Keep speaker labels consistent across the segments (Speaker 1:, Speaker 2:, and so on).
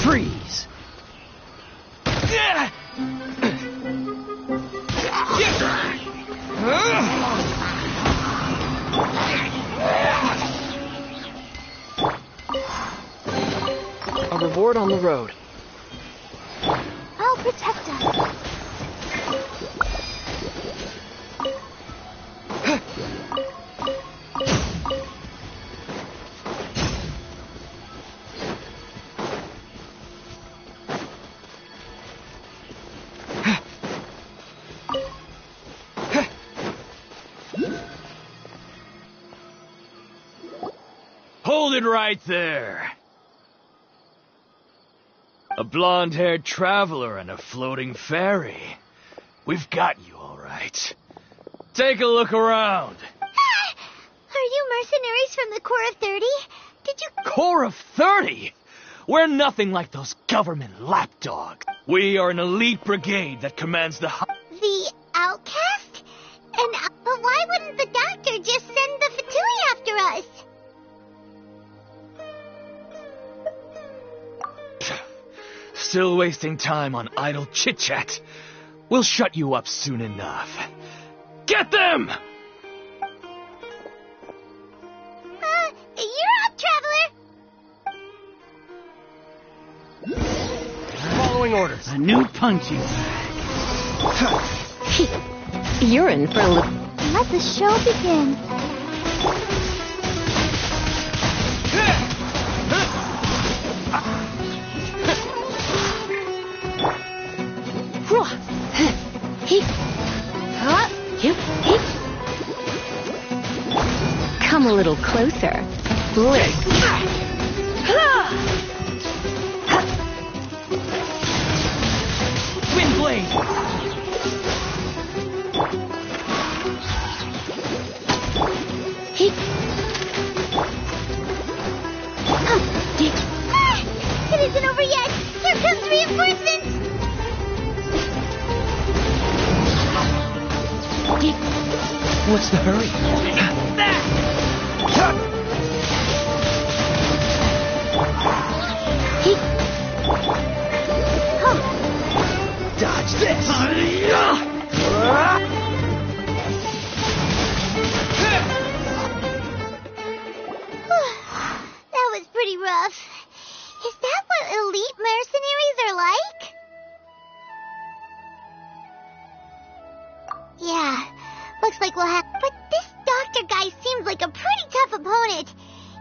Speaker 1: Freeze! A reward on the road.
Speaker 2: I'll protect us.
Speaker 3: Hold it right there. A blonde-haired traveler and a floating fairy. We've got you all right. Take a look around.
Speaker 2: Are you mercenaries from the Corps of 30? Did you...
Speaker 3: Corps of 30? We're nothing like those government lapdogs. We are an elite brigade that commands the...
Speaker 2: The outcast? But why wouldn't the doctor just send the Fatui after us?
Speaker 3: Still wasting time on idle chit-chat. We'll shut you up soon enough. Get them!
Speaker 2: You're up, traveler!
Speaker 1: Following orders.
Speaker 4: A new punching bag. You're in for a look.
Speaker 2: Let the show begin.
Speaker 4: Come a little closer. Lick.
Speaker 3: Wind blade!
Speaker 2: It isn't over yet! Here comes reinforcements!
Speaker 1: What's the hurry?
Speaker 3: Dodge this!
Speaker 2: That was pretty rough. Is that what elite mercenaries are like? Yeah, looks like we'll have... But this doctor guy seems like a pretty tough opponent.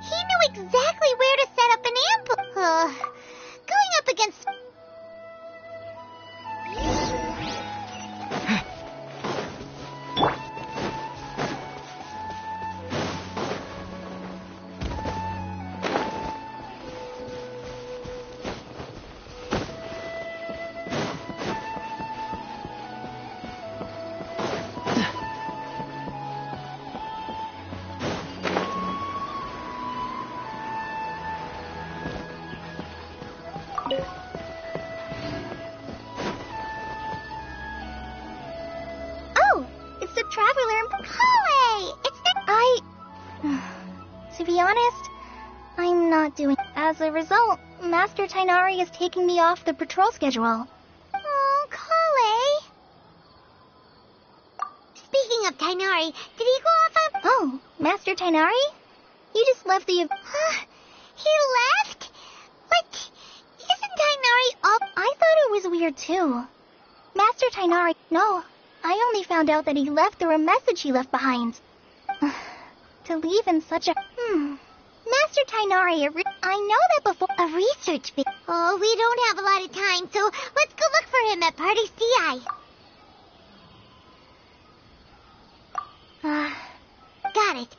Speaker 2: He knew exactly where to set up an ambush. Going up against... Oh, it's the traveler in Calais! It's the... To be honest, I'm not doing... As a result, Master Tainari is taking me off the patrol schedule. Oh, Calais. Speaking of Tainari, did he go off on... Oh, Master Tainari? You just left the... He left? What? Isn't Tainari up? I thought it was weird, too. Master Tainari... No, I only found out that he left through a message he left behind. To leave in such a... Master Tainari, I know that before... A research bit... Oh, we don't have a lot of time, so let's go look for him at Party CI. Got it.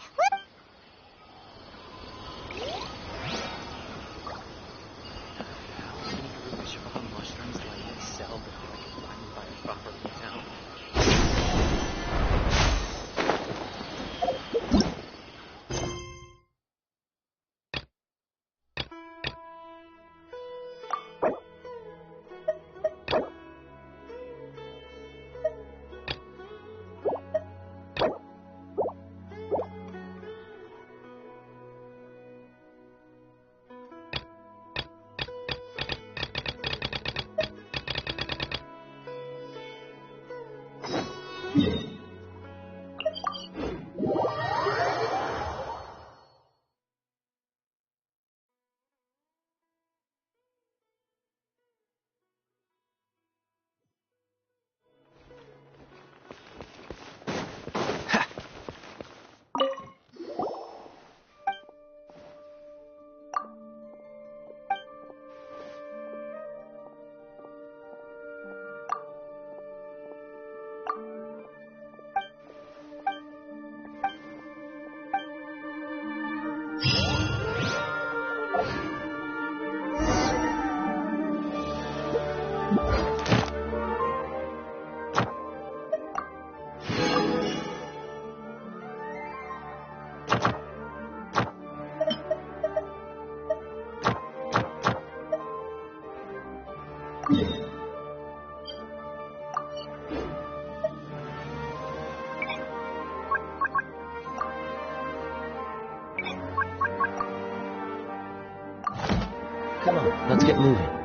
Speaker 1: Come on, let's get moving.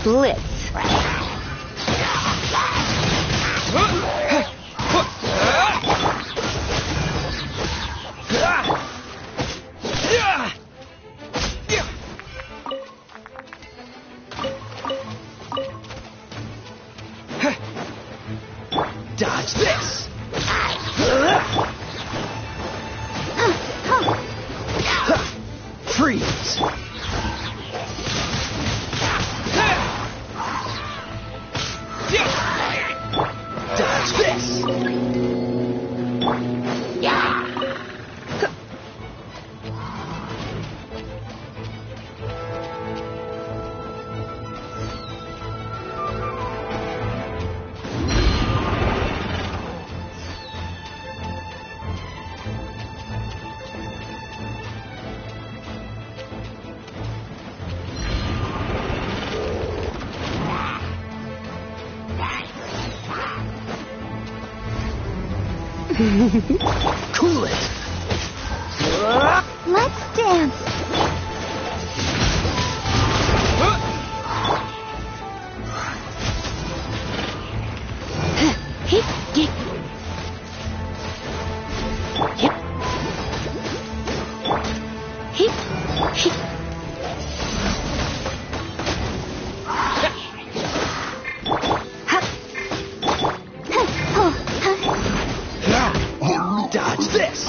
Speaker 4: Blitz.
Speaker 3: Dodge this! Freeze! Dodge this! Cool it!
Speaker 2: Let's dance.
Speaker 3: Dodge this!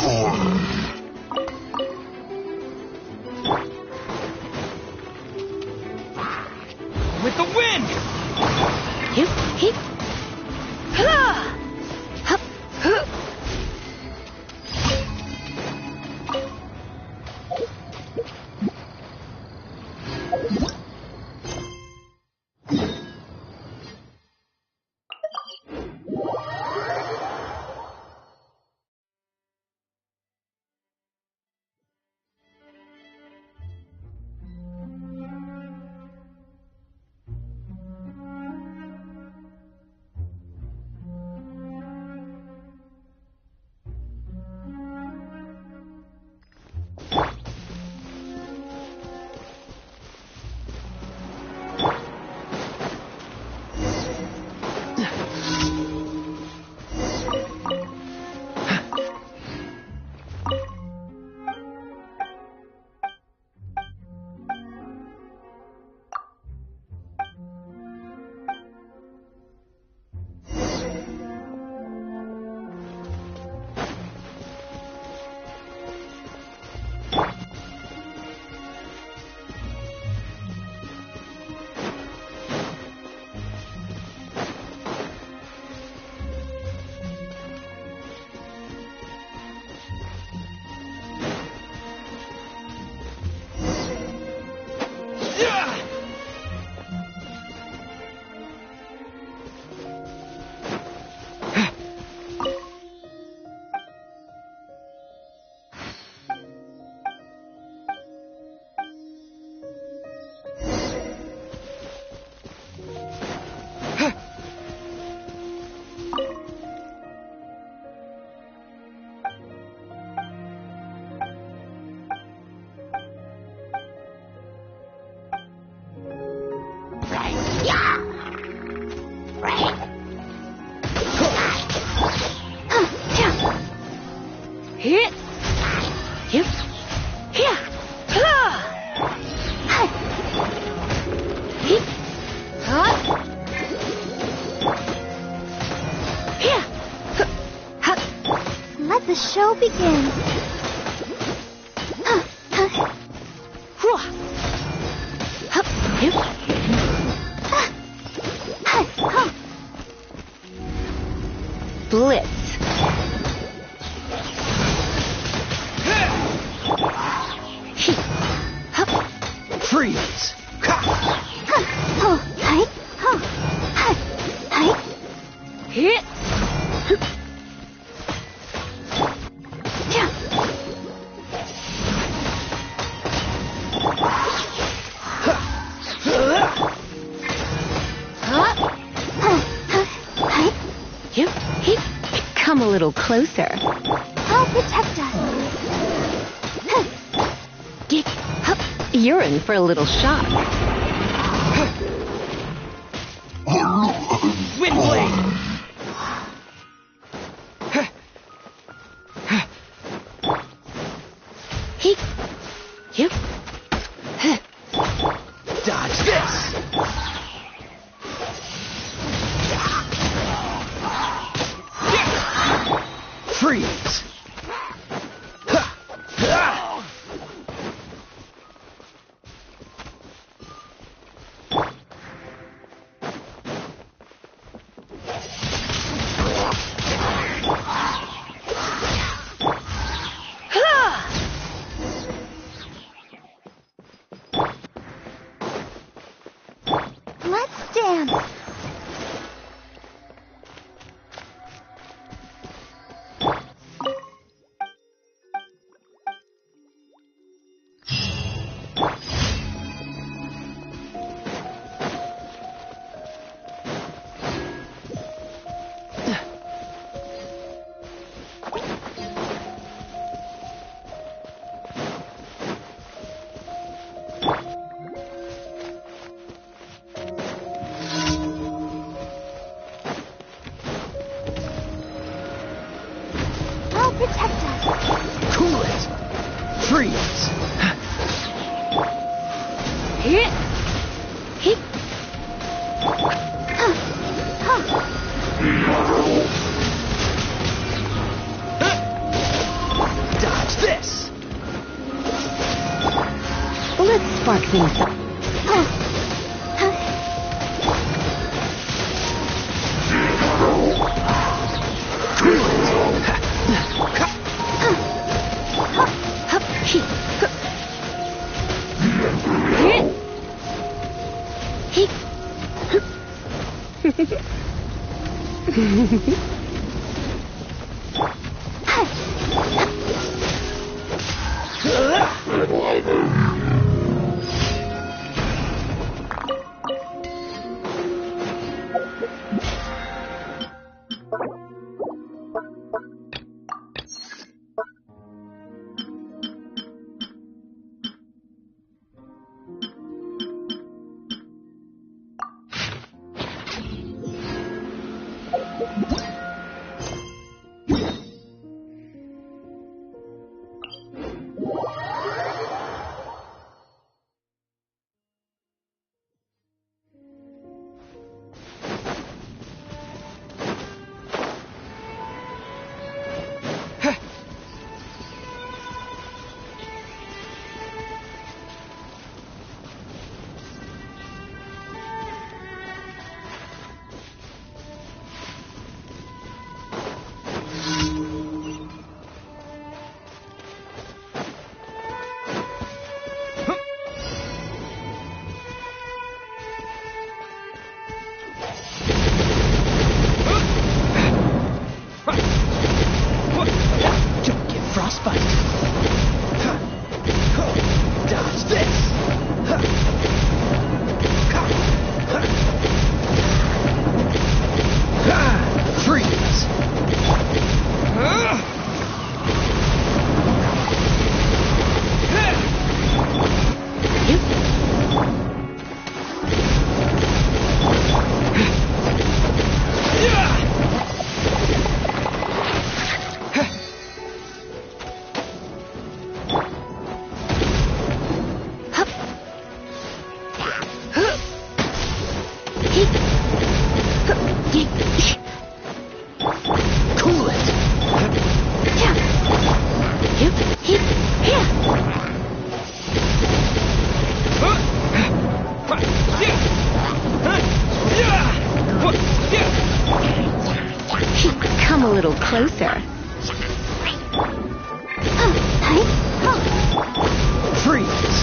Speaker 3: With the wind!
Speaker 2: show begin.
Speaker 4: Blitz.
Speaker 3: Freeze!
Speaker 4: Hit. Come a little closer.
Speaker 2: I'll protect us.
Speaker 4: You're in for a little shock.
Speaker 3: Windblade! Dodge this! Freeze!
Speaker 2: Let's dance. I'll protect us.
Speaker 3: Cool it! Freeze! Dodge this!
Speaker 4: Let's spark things up. Don't get frostbite! Dodge this! Freeze! Cool it! Come a little closer.
Speaker 1: Freeze!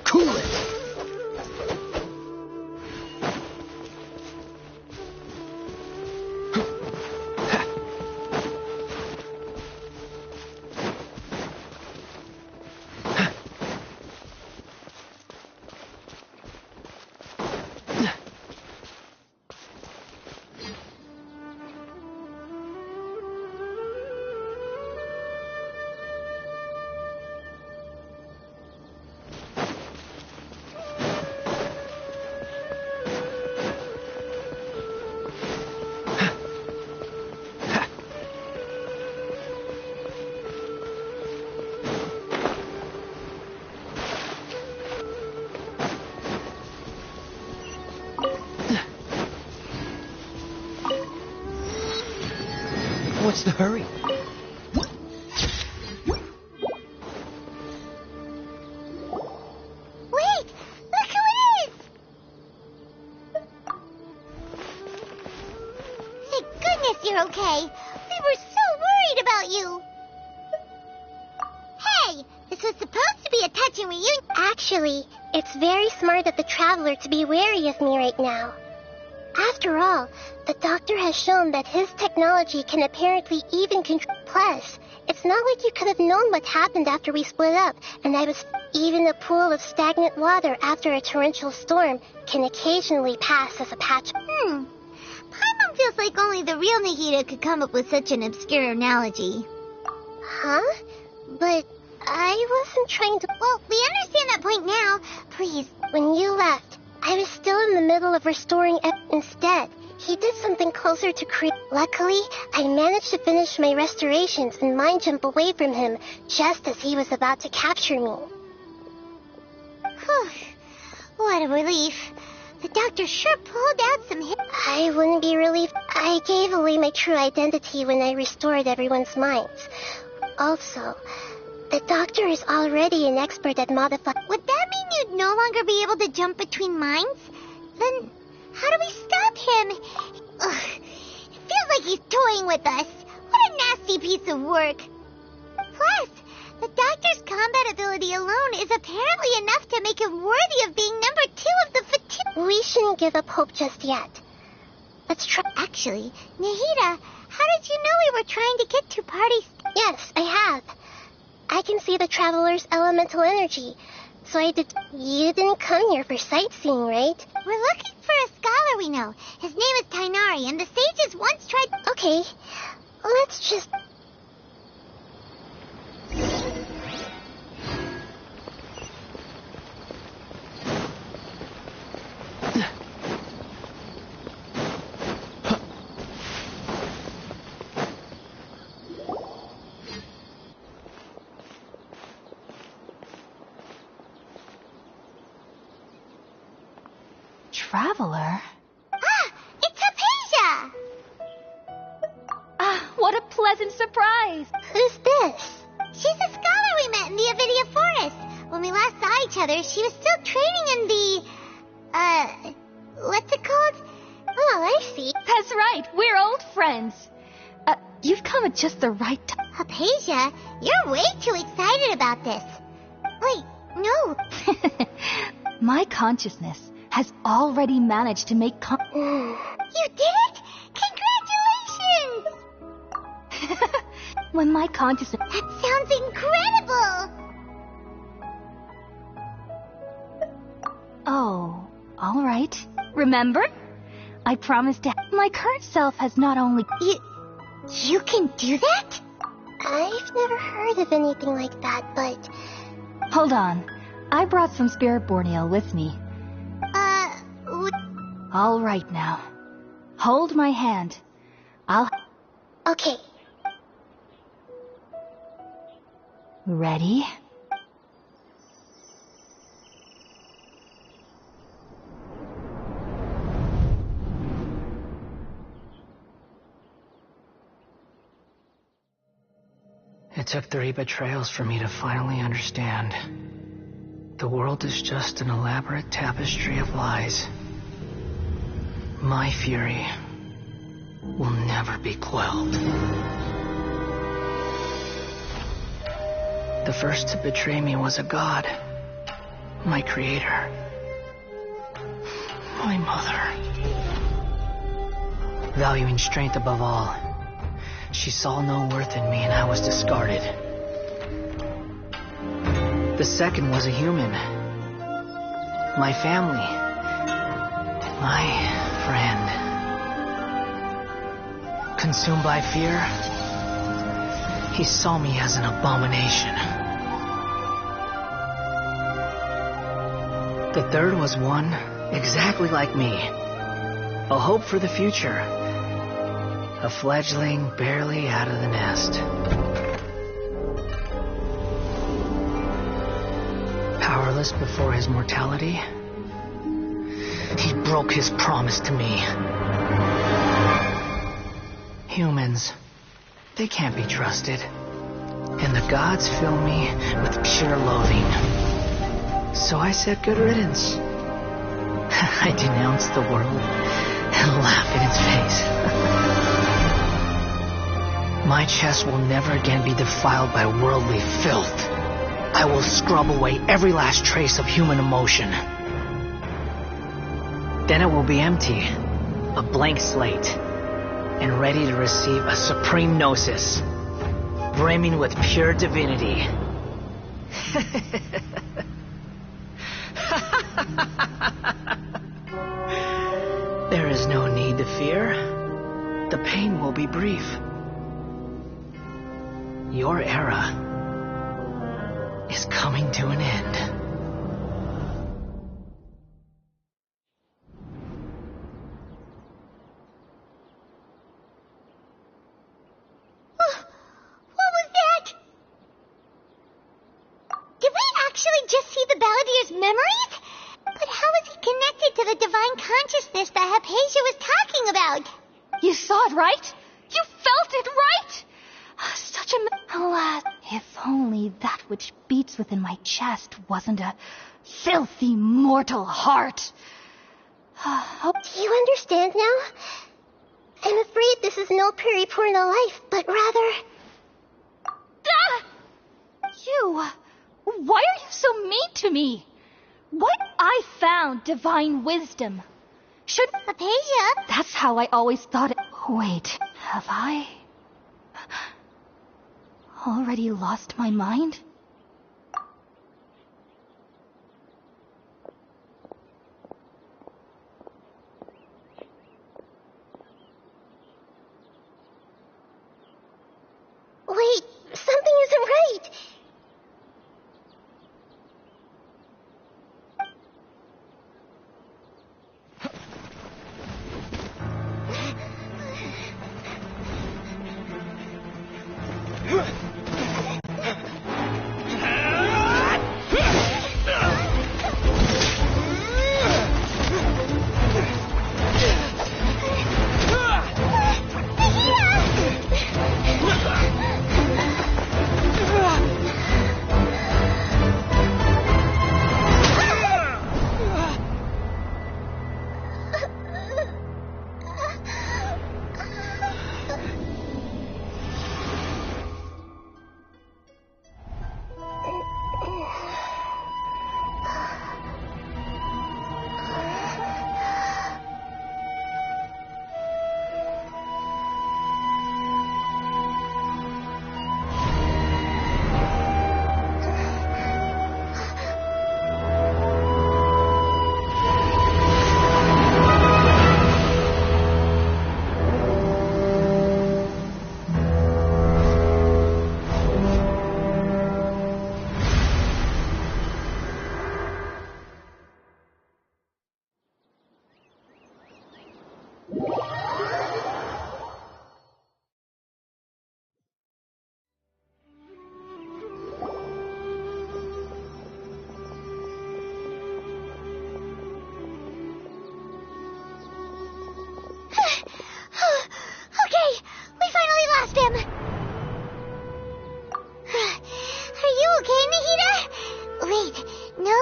Speaker 1: Cool it! What's the hurry?
Speaker 2: Wait! Look who it is! Thank goodness you're okay. We were so worried about you. Hey! This was supposed to be a touching reunion. Actually, it's very smart of the Traveler to be wary of me right now. After all, the doctor has shown that his technology can apparently even control. Plus, it's not like you could have known what happened after we split up, and I was. Even a pool of stagnant water after a torrential storm can occasionally pass as a patch. Paimon feels like only the real Nahida could come up with such an obscure analogy. Huh? But I wasn't trying to. Well, we understand that point now. Please, when you left, I was still in the middle of restoring instead. He did something closer to Luckily, I managed to finish my restorations and mind jump away from him just as he was about to capture me. Whew. What a relief. The doctor sure pulled out some I wouldn't be relieved. I gave away my true identity when I restored everyone's minds. Also, the doctor is already an expert at modifying. Would that mean you'd no longer be able to jump between minds? Then how do we stop him? Ugh. Feels like he's toying with us. What a nasty piece of work. Plus, the doctor's combat ability alone is apparently enough to make him worthy of being number 2 of the We shouldn't give up hope just yet. Let's try. Actually, Nahida, how did you know we were trying to get to parties? Yes, I have. I can see the traveler's elemental energy. So I did. You didn't come here for sightseeing, right? We're looking for a scholar we know. His name is Tainari, and the sages once tried. Okay, let's just.
Speaker 4: Traveler?
Speaker 2: Ah, it's Hypatia!
Speaker 4: Ah, what a pleasant surprise!
Speaker 2: Who's this? She's a scholar we met in the Avidia Forest. When we last saw each other, she was still training in the, what's it called? Oh, I see.
Speaker 4: That's right, we're old friends. You've come at just the right time.
Speaker 2: Hypatia, you're way too excited about this. Wait, no.
Speaker 4: My consciousness has already managed to make
Speaker 2: You did it? Congratulations!
Speaker 4: When my consciousness...
Speaker 2: That sounds incredible!
Speaker 4: Oh, all right. Remember? I promised to... My current self has not only...
Speaker 2: You can do that? I've never heard of anything like that, but...
Speaker 4: Hold on. I brought some spirit Borneo with me. All right now. Hold my hand.
Speaker 2: Okay.
Speaker 4: Ready?
Speaker 1: It took 3 betrayals for me to finally understand. The world is just an elaborate tapestry of lies. My fury will never be quelled. The first to betray me was a god. My creator. My mother. Valuing strength above all, she saw no worth in me and I was discarded. The second was a human. My family. My friend. Consumed by fear, he saw me as an abomination. The third was one exactly like me. A hope for the future. A fledgling barely out of the nest. Powerless before his mortality, he broke his promise to me. Humans, they can't be trusted. And the gods fill me with pure loathing. So I said good riddance. I denounced the world and laughed in its face. My chest will never again be defiled by worldly filth. I will scrub away every last trace of human emotion. Then it will be empty, a blank slate, and ready to receive a supreme gnosis, brimming with pure divinity. There is no need to fear. The pain will be brief. Your era is coming to an end.
Speaker 2: What was that? Did we actually just see the Balladeer's memories? But how is he connected to the divine consciousness that Hypatia was talking about?
Speaker 4: You saw it, right? You felt it, right? Such a... Alas, if only that which beats within my chest wasn't a filthy mortal heart.
Speaker 2: Do you understand now? I'm afraid this is no Purina life, but rather...
Speaker 4: Ah! You! Why are you so mean to me? What? I found divine wisdom. Should...
Speaker 2: Aphasia?
Speaker 4: That's how I always thought it... Wait, have I... already lost my mind?
Speaker 2: Wait, something isn't right. Okay, we finally lost him. Are you okay, Nahida? Wait, no.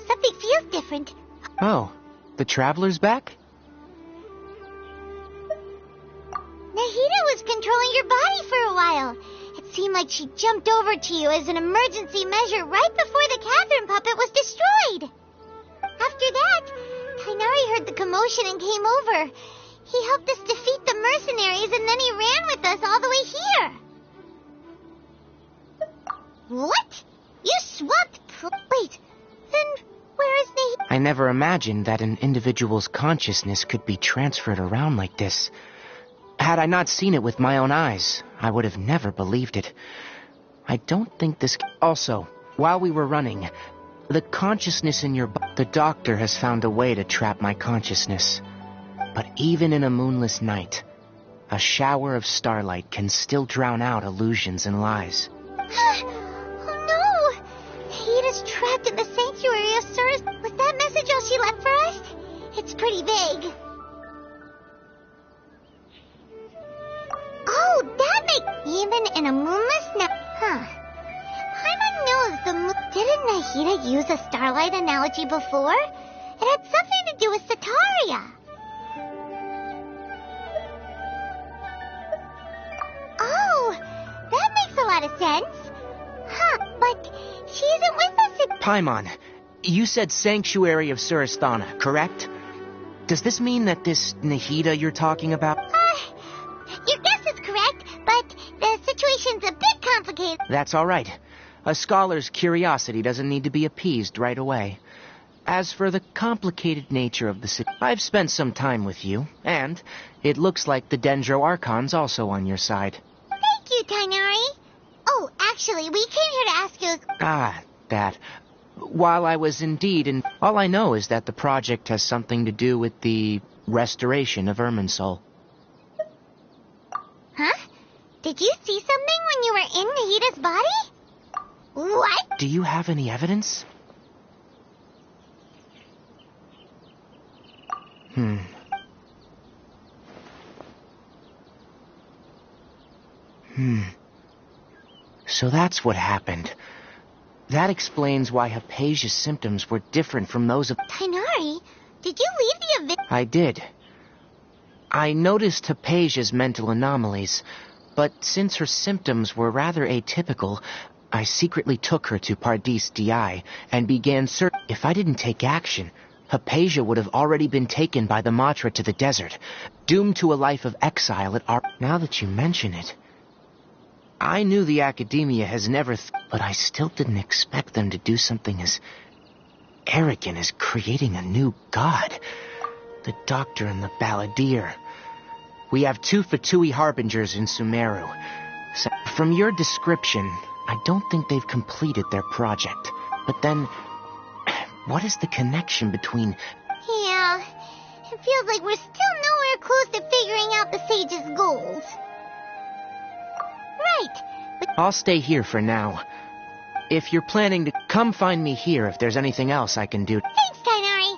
Speaker 2: Something feels different.
Speaker 1: Oh, the Traveler's back?
Speaker 2: Nahida was controlling your body for a while. It seemed like she jumped over to you as an emergency measure right before the Catherine puppet was destroyed. After that, Tainari heard the commotion and came over. He helped us defeat the mercenaries, and then he ran with us all the way here. What? You swapped... Wait, then where is Nahida?
Speaker 1: I never imagined that an individual's consciousness could be transferred around like this. Had I not seen it with my own eyes, I would have never believed it. I don't think this... Also, while we were running, the consciousness in your... The doctor has found a way to trap my consciousness. But even in a moonless night, a shower of starlight can still drown out illusions and lies.
Speaker 2: Oh no! Nahida's trapped in the sanctuary of Surus. Was that message all she left for us? It's pretty vague. Oh, that makes... Even in a moonless night... Huh. Paimon knows the moon... Didn't Nahida use a starlight analogy before? It had something to do with Sataria. Oh, that makes a lot of sense. Huh, but she isn't with us.
Speaker 1: Paimon, you said Sanctuary of Surasthana, correct? Does this mean that this Nahida you're talking about...
Speaker 2: Your guess is correct, but the situation's a bit complicated.
Speaker 1: That's all right. A scholar's curiosity doesn't need to be appeased right away. As for the complicated nature of the I've spent some time with you, and it looks like the Dendro Archon's also on your side.
Speaker 2: Thank you, Tainari. Oh, actually, we came here to ask you...
Speaker 1: Ah, that. While I was indeed in... All I know is that the project has something to do with the restoration of Irminsul.
Speaker 2: Huh? Did you see something when you were in Nahida's body? What?
Speaker 1: Do you have any evidence? So that's what happened. That explains why Hypatia's symptoms were different from those of...
Speaker 2: Tainari, did you leave the event?
Speaker 1: I did. I noticed Hypatia's mental anomalies, but since her symptoms were rather atypical, I secretly took her to Pardis DI and began searching. If I didn't take action, Hypatia would have already been taken by the Matra to the desert, doomed to a life of exile at our... Now that you mention it, I knew the Academia has never... but I still didn't expect them to do something as arrogant as creating a new god. The Doctor and the Balladeer. We have 2 Fatui Harbingers in Sumeru. So, from your description, I don't think they've completed their project. But then, what is the connection between...
Speaker 2: Yeah, it feels like we're still nowhere close to figuring out the Sage's goals. Right, but...
Speaker 1: I'll stay here for now. If you're planning to... Come find me here if there's anything else I can do.
Speaker 2: Thanks, Tainari.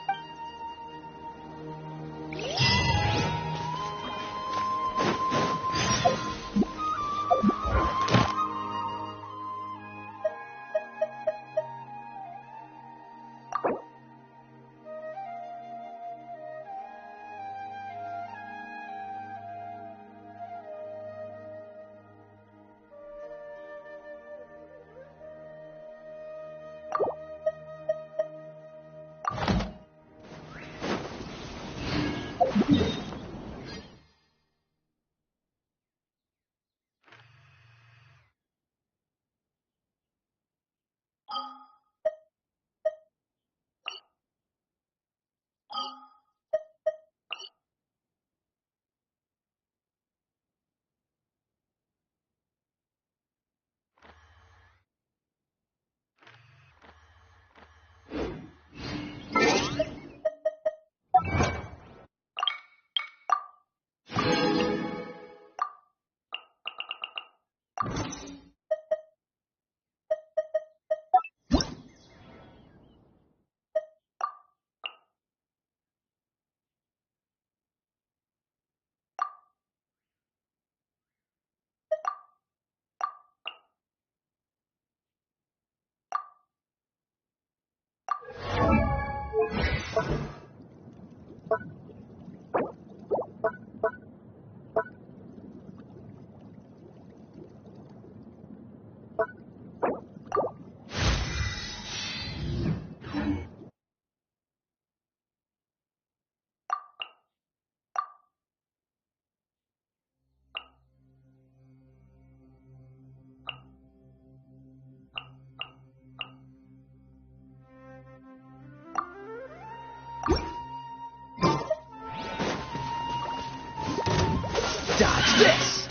Speaker 1: Dodge this!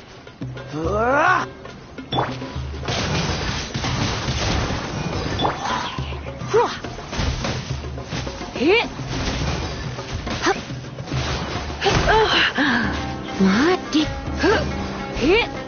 Speaker 4: Hit! What? Hit!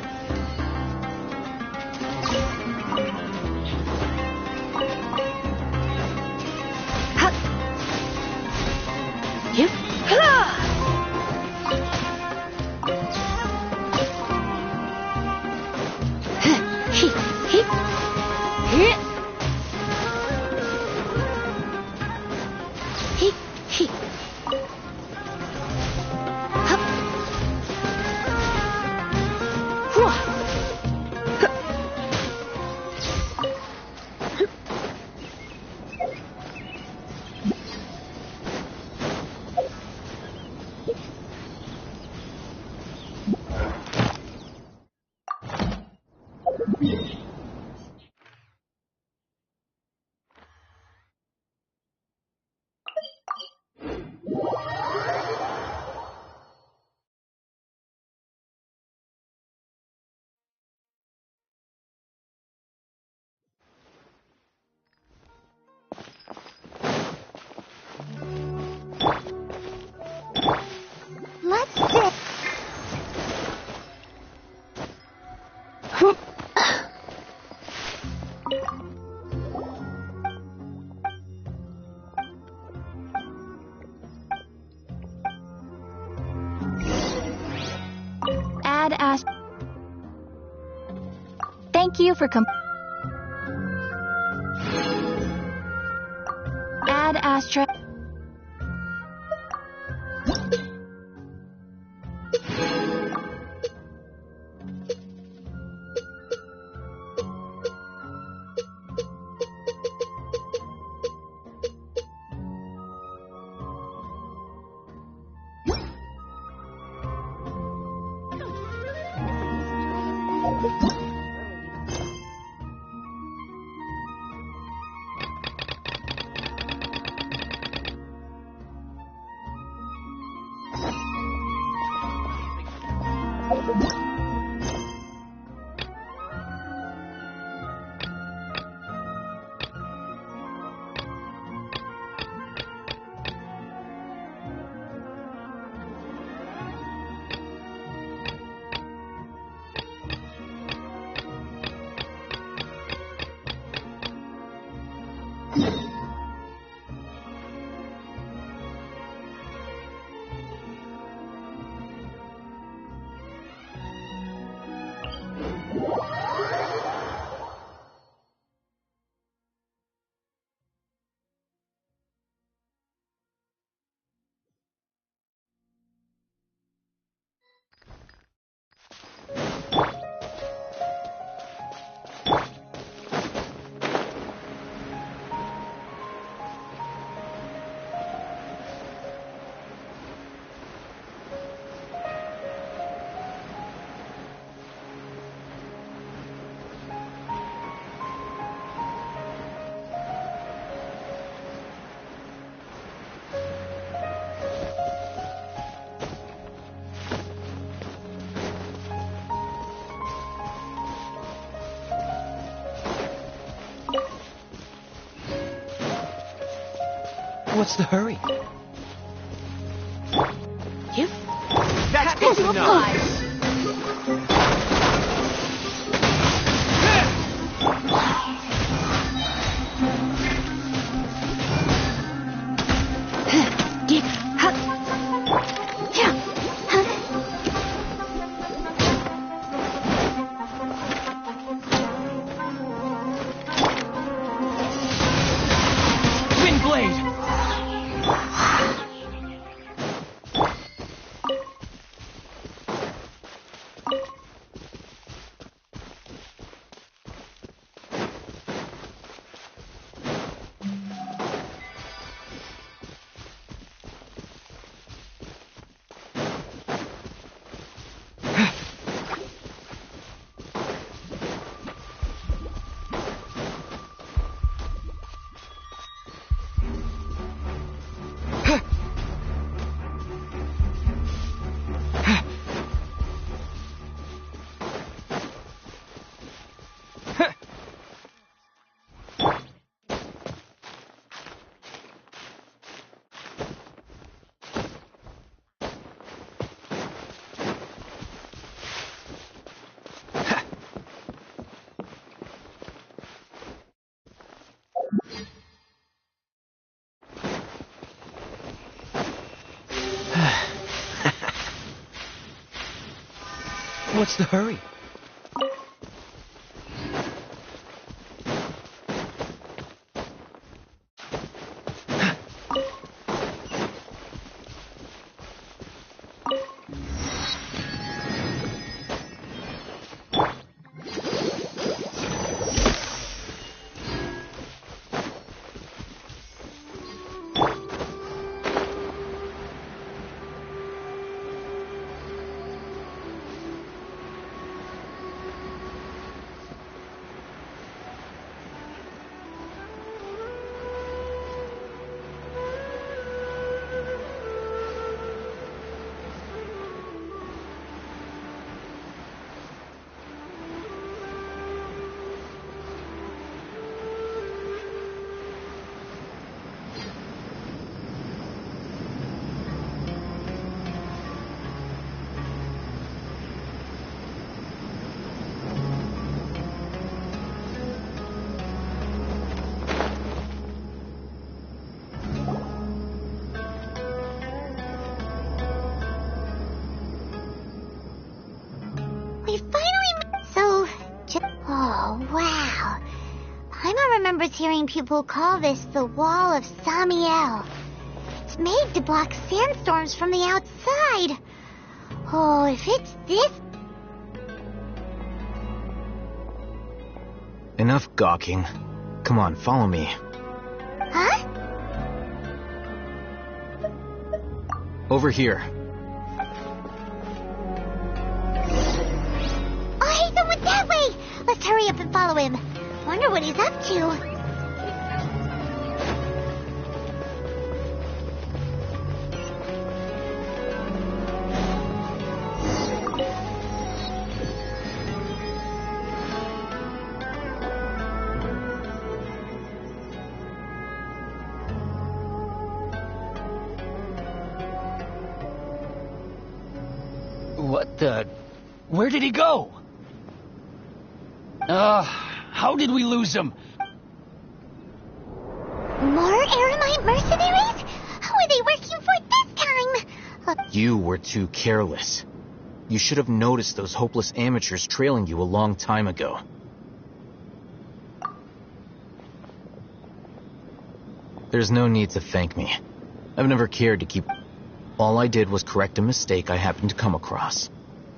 Speaker 2: Let's sit.
Speaker 4: Add Ast. Thank you for Add Astra.
Speaker 1: What's the hurry?
Speaker 3: That's close enough. Wind blade.
Speaker 1: What's the hurry?
Speaker 2: We finally... So... Oh, wow. Paimon remembers hearing people call this the Wall of Samiel. It's made to block sandstorms from the outside. Oh, if it's this...
Speaker 1: Enough gawking. Come on, follow me.
Speaker 2: Huh?
Speaker 1: Over here.
Speaker 2: Oh, hey, someone that way! Let's hurry up and follow him. Wonder what he's up to.
Speaker 3: What the... Where did he go? How did we lose him?
Speaker 5: You were too careless. You should have noticed those hopeless amateurs trailing you a long time ago. There's no need to thank me. I've never cared to keep... All I did was correct a mistake I happened to come across.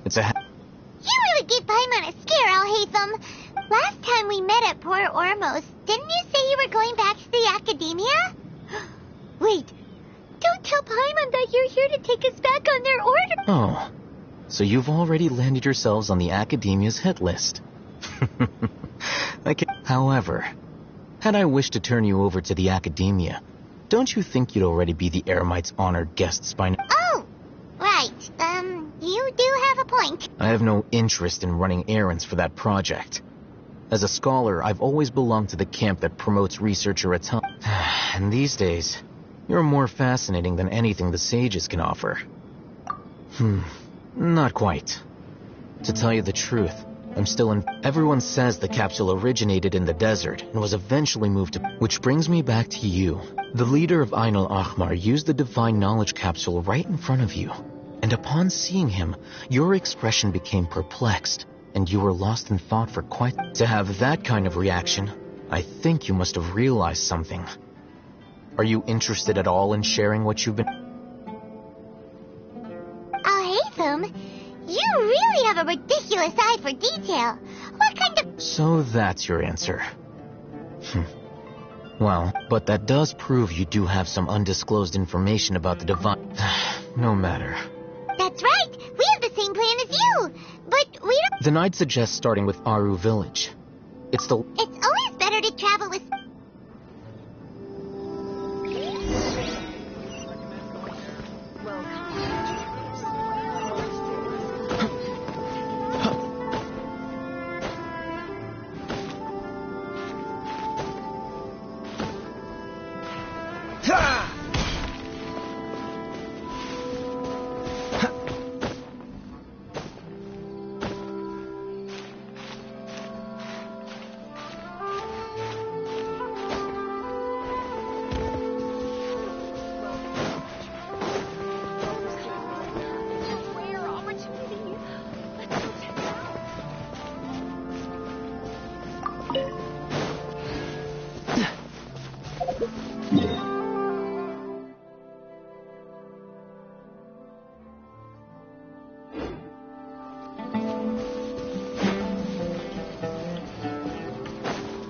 Speaker 5: It's a...
Speaker 2: You really give Paimon a scare, Alhaitham. Last time we met at Port Ormos, didn't you say you were going back to the academia? Wait, don't tell Paimon that you're here to take us back on their order.
Speaker 5: Oh, so you've already landed yourselves on the academia's hit list. However, had I wished to turn you over to the academia, don't you think you'd already be the Eremite's honored guests by now?
Speaker 2: Oh, right. You do have a point.
Speaker 5: I have no interest in running errands for that project. As a scholar, I've always belonged to the camp that promotes researcher autonomy. And these days, you're more fascinating than anything the sages can offer. Not quite. To tell you the truth, I'm still in... Everyone says the capsule originated in the desert and was eventually moved to... Which brings me back to you. The leader of Ain al-Ahmar used the divine knowledge capsule right in front of you. And upon seeing him, your expression became perplexed, and you were lost in thought for quite... To have that kind of reaction, I think you must have realized something. Are you interested at all in sharing what you've been...
Speaker 2: Alhaitham, you really have a ridiculous eye for detail. What kind of...
Speaker 5: So that's your answer. Well, but that does prove you do have some undisclosed information about the divine... No matter.
Speaker 2: That's right. We have the same plan as you. But we don't...
Speaker 5: Then I'd suggest starting with Aru Village. It's
Speaker 2: always better to travel with...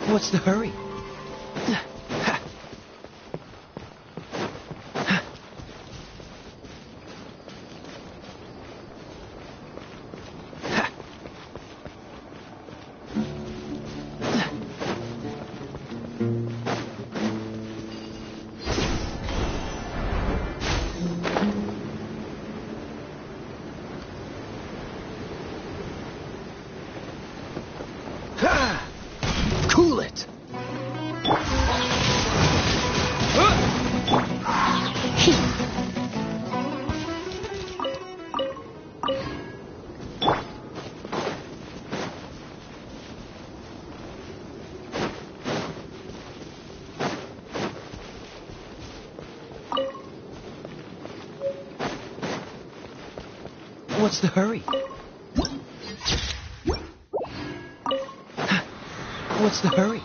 Speaker 1: What's the hurry? Cool it! What's the hurry? What's the hurry?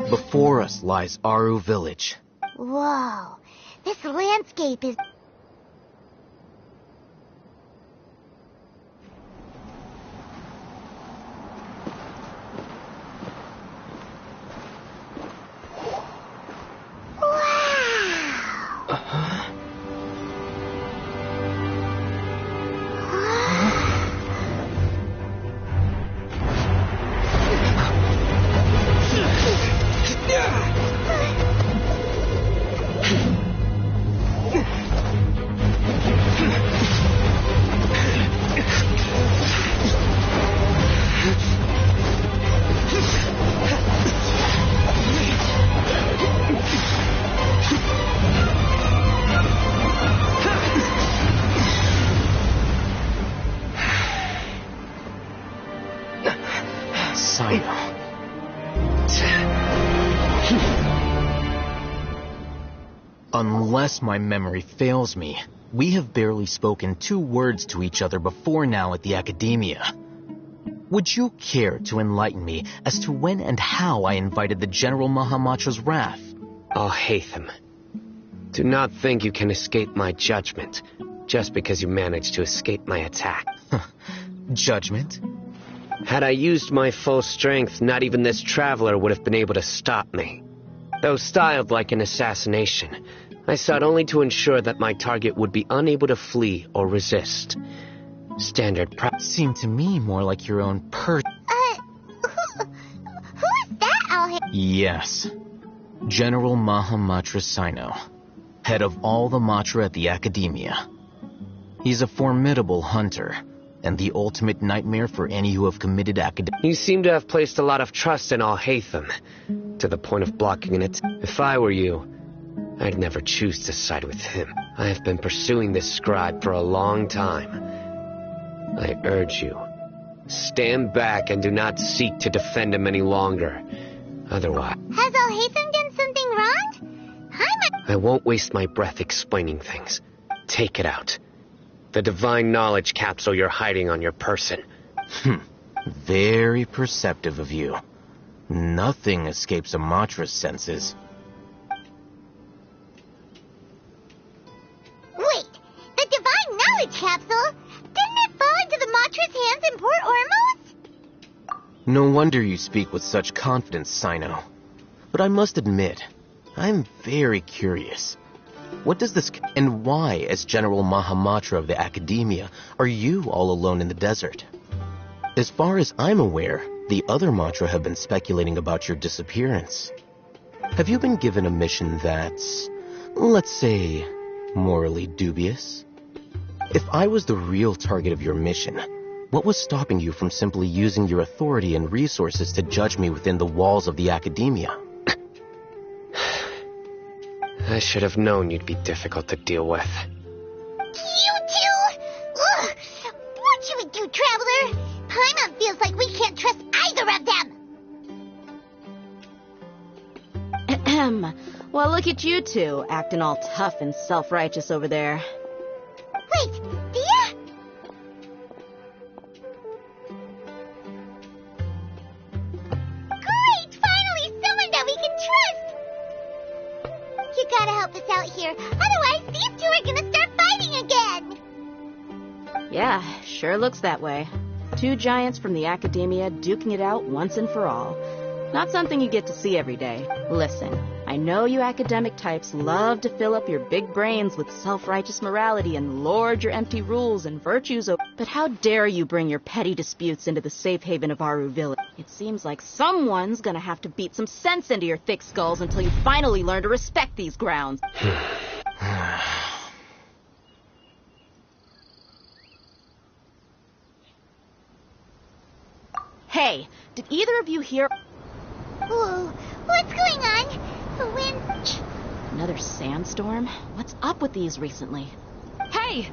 Speaker 1: Before us lies Aru Village.
Speaker 2: Whoa, this landscape is...
Speaker 5: Sino. Unless my memory fails me, we have barely spoken 2 words to each other before now at the Academia. Would you care to enlighten me as to when and how I invited the General Mahamatra's wrath?
Speaker 6: Al-Haytham, do not think you can escape my judgment just because you managed to escape my attack.
Speaker 5: Judgment?
Speaker 6: Had I used my full strength, not even this traveler would have been able to stop me. Though styled like an assassination, I sought only to ensure that my target would be unable to flee or resist. Standard
Speaker 5: Seemed to me more like your own
Speaker 2: who is that, Al-Haytham?
Speaker 5: Yes. General Mahamatra Sino, head of all the Matra at the Academia. He's a formidable hunter, and the ultimate nightmare for any who have committed
Speaker 6: You seem to have placed a lot of trust in Al-Haytham, to the point of blocking it. If I were you, I'd never choose to side with him. I have been pursuing this scribe for a long time. I urge you, stand back and do not seek to defend him any longer. Otherwise...
Speaker 2: Has Al-Haytham done something wrong?
Speaker 6: I won't waste my breath explaining things. Take it out. The divine knowledge capsule you're hiding on your person.
Speaker 5: Very perceptive of you. Nothing escapes a Matra's senses.
Speaker 2: Wait, the divine knowledge capsule? Didn't it fall into the Matra's hands in Port Ormos?
Speaker 5: No wonder you speak with such confidence, Sino. But I must admit, I'm very curious. What does this... And why, as General Mahamatra of the Academia, are you all alone in the desert? As far as I'm aware, the other Matra have been speculating about your disappearance. Have you been given a mission that's, let's say, morally dubious? If I was the real target of your mission, what was stopping you from simply using your authority and resources to judge me within the walls of the Academia?
Speaker 6: I should have known you'd be difficult to deal with.
Speaker 2: You two! Ugh! What should we do, Traveler? Paimon feels like we can't trust either of them!
Speaker 4: Well, look at you two, acting all tough and self-righteous over there.
Speaker 2: Wait, Dia? Great! Finally, someone that we can trust! You gotta help us out here, otherwise these two are gonna start fighting again!
Speaker 4: Yeah, sure looks that way. 2 giants from the Academia duking it out once and for all. Not something you get to see every day. Listen, I know you academic types love to fill up your big brains with self-righteous morality and lord your empty rules and virtues, but how dare you bring your petty disputes into the safe haven of Aru Village? It seems like someone's gonna have to beat some sense into your thick skulls until you finally learn to respect these grounds. Hey, did either of you hear...
Speaker 2: Whoa, what's going on? The wind...
Speaker 4: Another sandstorm? What's up with these recently?
Speaker 7: Hey!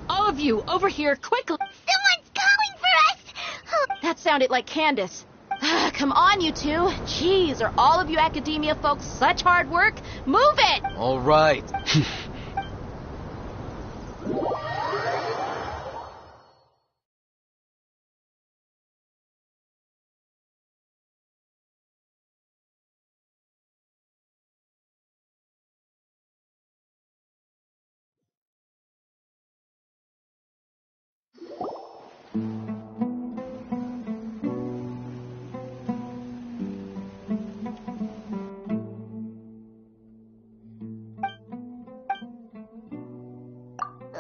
Speaker 7: All of you, over here, quickly!
Speaker 2: Someone's calling for us! Oh,
Speaker 4: That sounded like Candace. Come on, you two. Jeez, are all of you Academia folks such hard work? Move it!
Speaker 5: All right.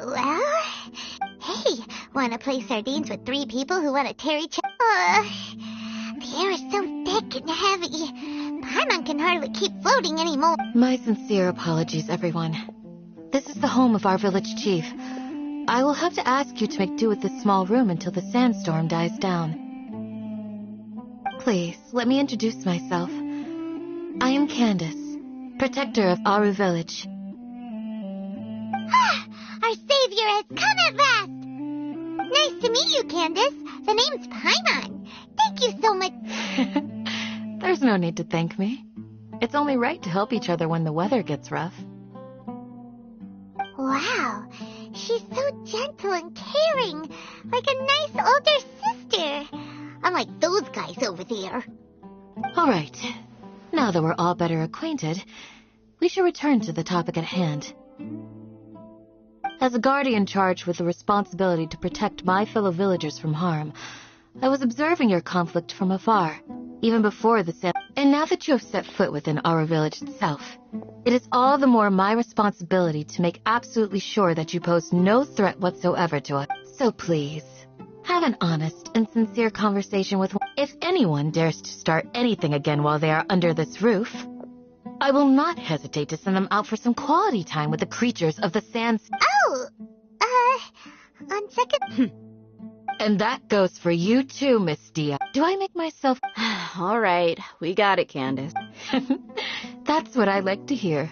Speaker 2: well... Hey, wanna play sardines with 3 people who wanna tear each other? The air is so thick and heavy. Paimon can hardly keep floating anymore.
Speaker 8: My sincere apologies, everyone. This is the home of our village chief. I will have to ask you to make do with this small room until the sandstorm dies down. Please, let me introduce myself. I am Candace, protector of Aru Village.
Speaker 2: Our savior has come at last! Nice to meet you, Candace. The name's Paimon. Thank you so much.
Speaker 8: There's no need to thank me. It's only right to help each other when the weather gets rough.
Speaker 2: Wow, she's so gentle and caring, like a nice older sister. Unlike those guys over there.
Speaker 8: All right. Now that we're all better acquainted, we should return to the topic at hand. As a guardian charged with the responsibility to protect my fellow villagers from harm, I was observing your conflict from afar, even before the sale. And now that you have set foot within our village itself, it is all the more my responsibility to make absolutely sure that you pose no threat whatsoever to us. So please, have an honest and sincere conversation with one. If anyone dares to start anything again while they are under this roof, I will not hesitate to send them out for some quality time with the creatures of the sands.
Speaker 2: Oh, on second...
Speaker 8: And that goes for you too, Miss Dia. Do I make myself...
Speaker 4: All right, we got it, Candace.
Speaker 8: That's what I like to hear.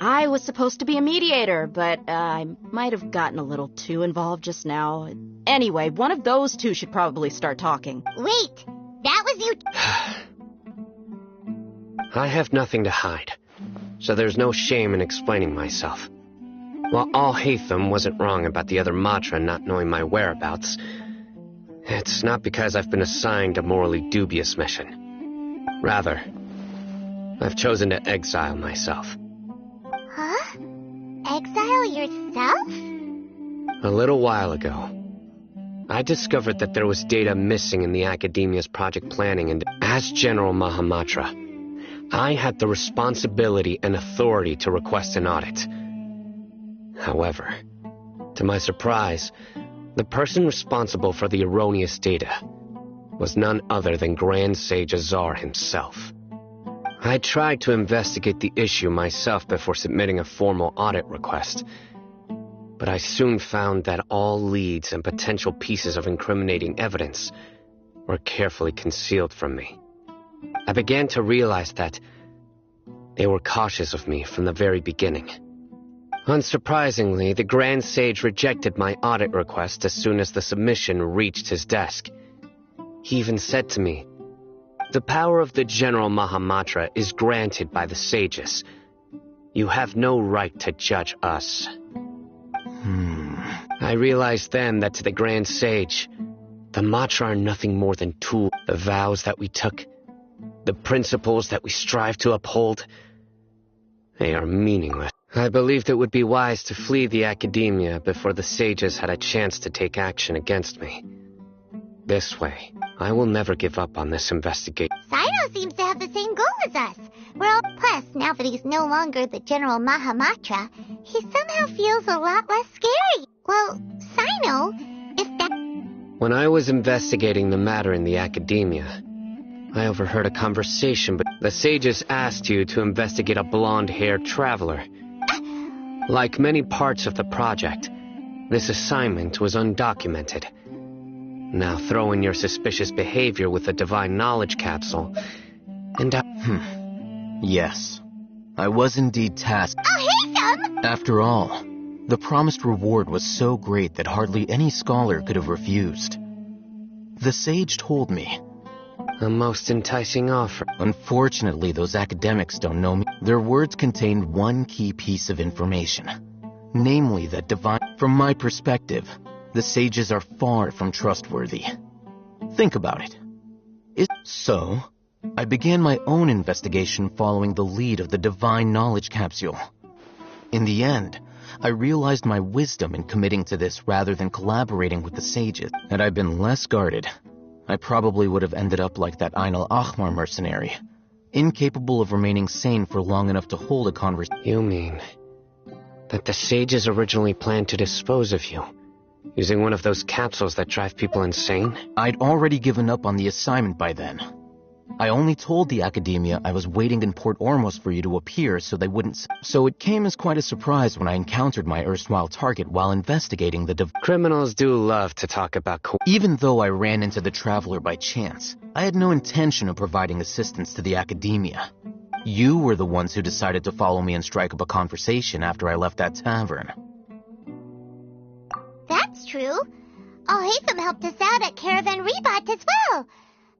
Speaker 4: I was supposed to be a mediator, but I might have gotten a little too involved just now. Anyway, one of those two should probably start talking.
Speaker 2: Wait, that was you...
Speaker 6: I have nothing to hide, so there's no shame in explaining myself. While Al-Haytham wasn't wrong about the other Matra not knowing my whereabouts, it's not because I've been assigned a morally dubious mission. Rather, I've chosen to exile myself.
Speaker 2: Huh? Exile yourself?
Speaker 6: A little while ago, I discovered that there was data missing in the Academia's project planning, and as General Mahamatra, I had the responsibility and authority to request an audit. However, to my surprise, the person responsible for the erroneous data was none other than Grand Sage Azar himself. I tried to investigate the issue myself before submitting a formal audit request, but I soon found that all leads and potential pieces of incriminating evidence were carefully concealed from me. I began to realize that they were cautious of me from the very beginning. Unsurprisingly, the Grand Sage rejected my audit request as soon as the submission reached his desk. He even said to me, "The power of the General Mahamatra is granted by the sages. You have no right to judge us." I realized then that to the Grand Sage, the Matra are nothing more than tools. The vows that we took, the principles that we strive to uphold, they are meaningless. I believed it would be wise to flee the Academia before the sages had a chance to take action against me. This way, I will never give up on this investigation.
Speaker 2: Sino seems to have the same goal as us. Plus, now that he's no longer the General Mahamatra, he somehow feels a lot less scary. Well, Sino, if that...
Speaker 6: When I was investigating the matter in the Academia, I overheard a conversation, but the sages asked you to investigate a blonde-haired traveler. Like many parts of the project, this assignment was undocumented. Now throw in your suspicious behavior with the Divine Knowledge Capsule, and
Speaker 5: Yes, I was indeed tasked.
Speaker 2: Haytham!
Speaker 5: After all, the promised reward was so great that hardly any scholar could have refused. The sage told me.
Speaker 6: a most enticing offer.
Speaker 5: Unfortunately, those academics don't know me. Their words contained one key piece of information. Namely, that From my perspective, the sages are far from trustworthy. Think about it. So, I began my own investigation following the lead of the Divine Knowledge Capsule. In the end, I realized my wisdom in committing to this rather than collaborating with the sages. Had I been less guarded, I probably would have ended up like that Ain al-Ahmar mercenary, incapable of remaining sane for long enough to hold a conversation.
Speaker 6: You mean that the sages originally planned to dispose of you, using one of those capsules that drive people insane?
Speaker 5: I'd already given up on the assignment by then. I only told the Academia I was waiting in Port Ormos for you to appear so they wouldn't... So it came as quite a surprise when I encountered my erstwhile target while investigating the
Speaker 6: Criminals do love to talk about...
Speaker 5: Even though I ran into the Traveler by chance, I had no intention of providing assistance to the Academia. You were the ones who decided to follow me and strike up a conversation after I left that tavern.
Speaker 2: That's true. Al-Haytham helped us out at Caravan Rebat as well.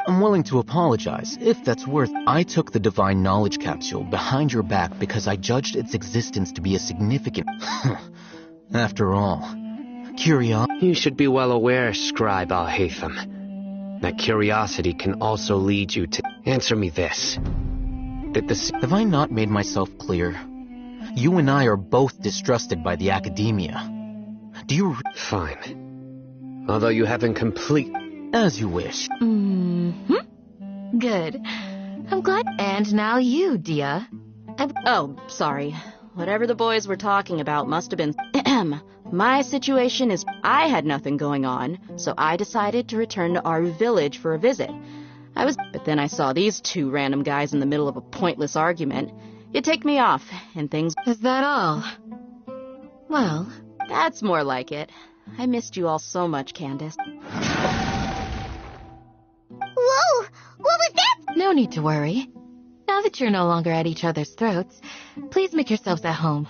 Speaker 5: I'm willing to apologize, if that's worth. I took the Divine Knowledge Capsule behind your back because I judged its existence to be a significant... After all, curiosity...
Speaker 6: You should be well aware, Scribe Al-Haytham, that curiosity can also lead you to... Answer me this.
Speaker 5: Have I not made myself clear? You and I are both distrusted by the academia. Do you...
Speaker 6: Fine. Although you haven't complete...
Speaker 5: As you wish.
Speaker 8: Good. I'm glad. And now you, Dia.
Speaker 4: Oh, sorry. Whatever the boys were talking about must have been... My situation is... I had nothing going on, so I decided to return to Aru Village for a visit. But then I saw these two random guys in the middle of a pointless argument. You take me off, and things...
Speaker 8: Is that all? Well...
Speaker 4: That's more like it. I missed you all so much, Candace.
Speaker 2: Whoa! What was that?
Speaker 8: No need to worry. Now that you're no longer at each other's throats, please make yourselves at home.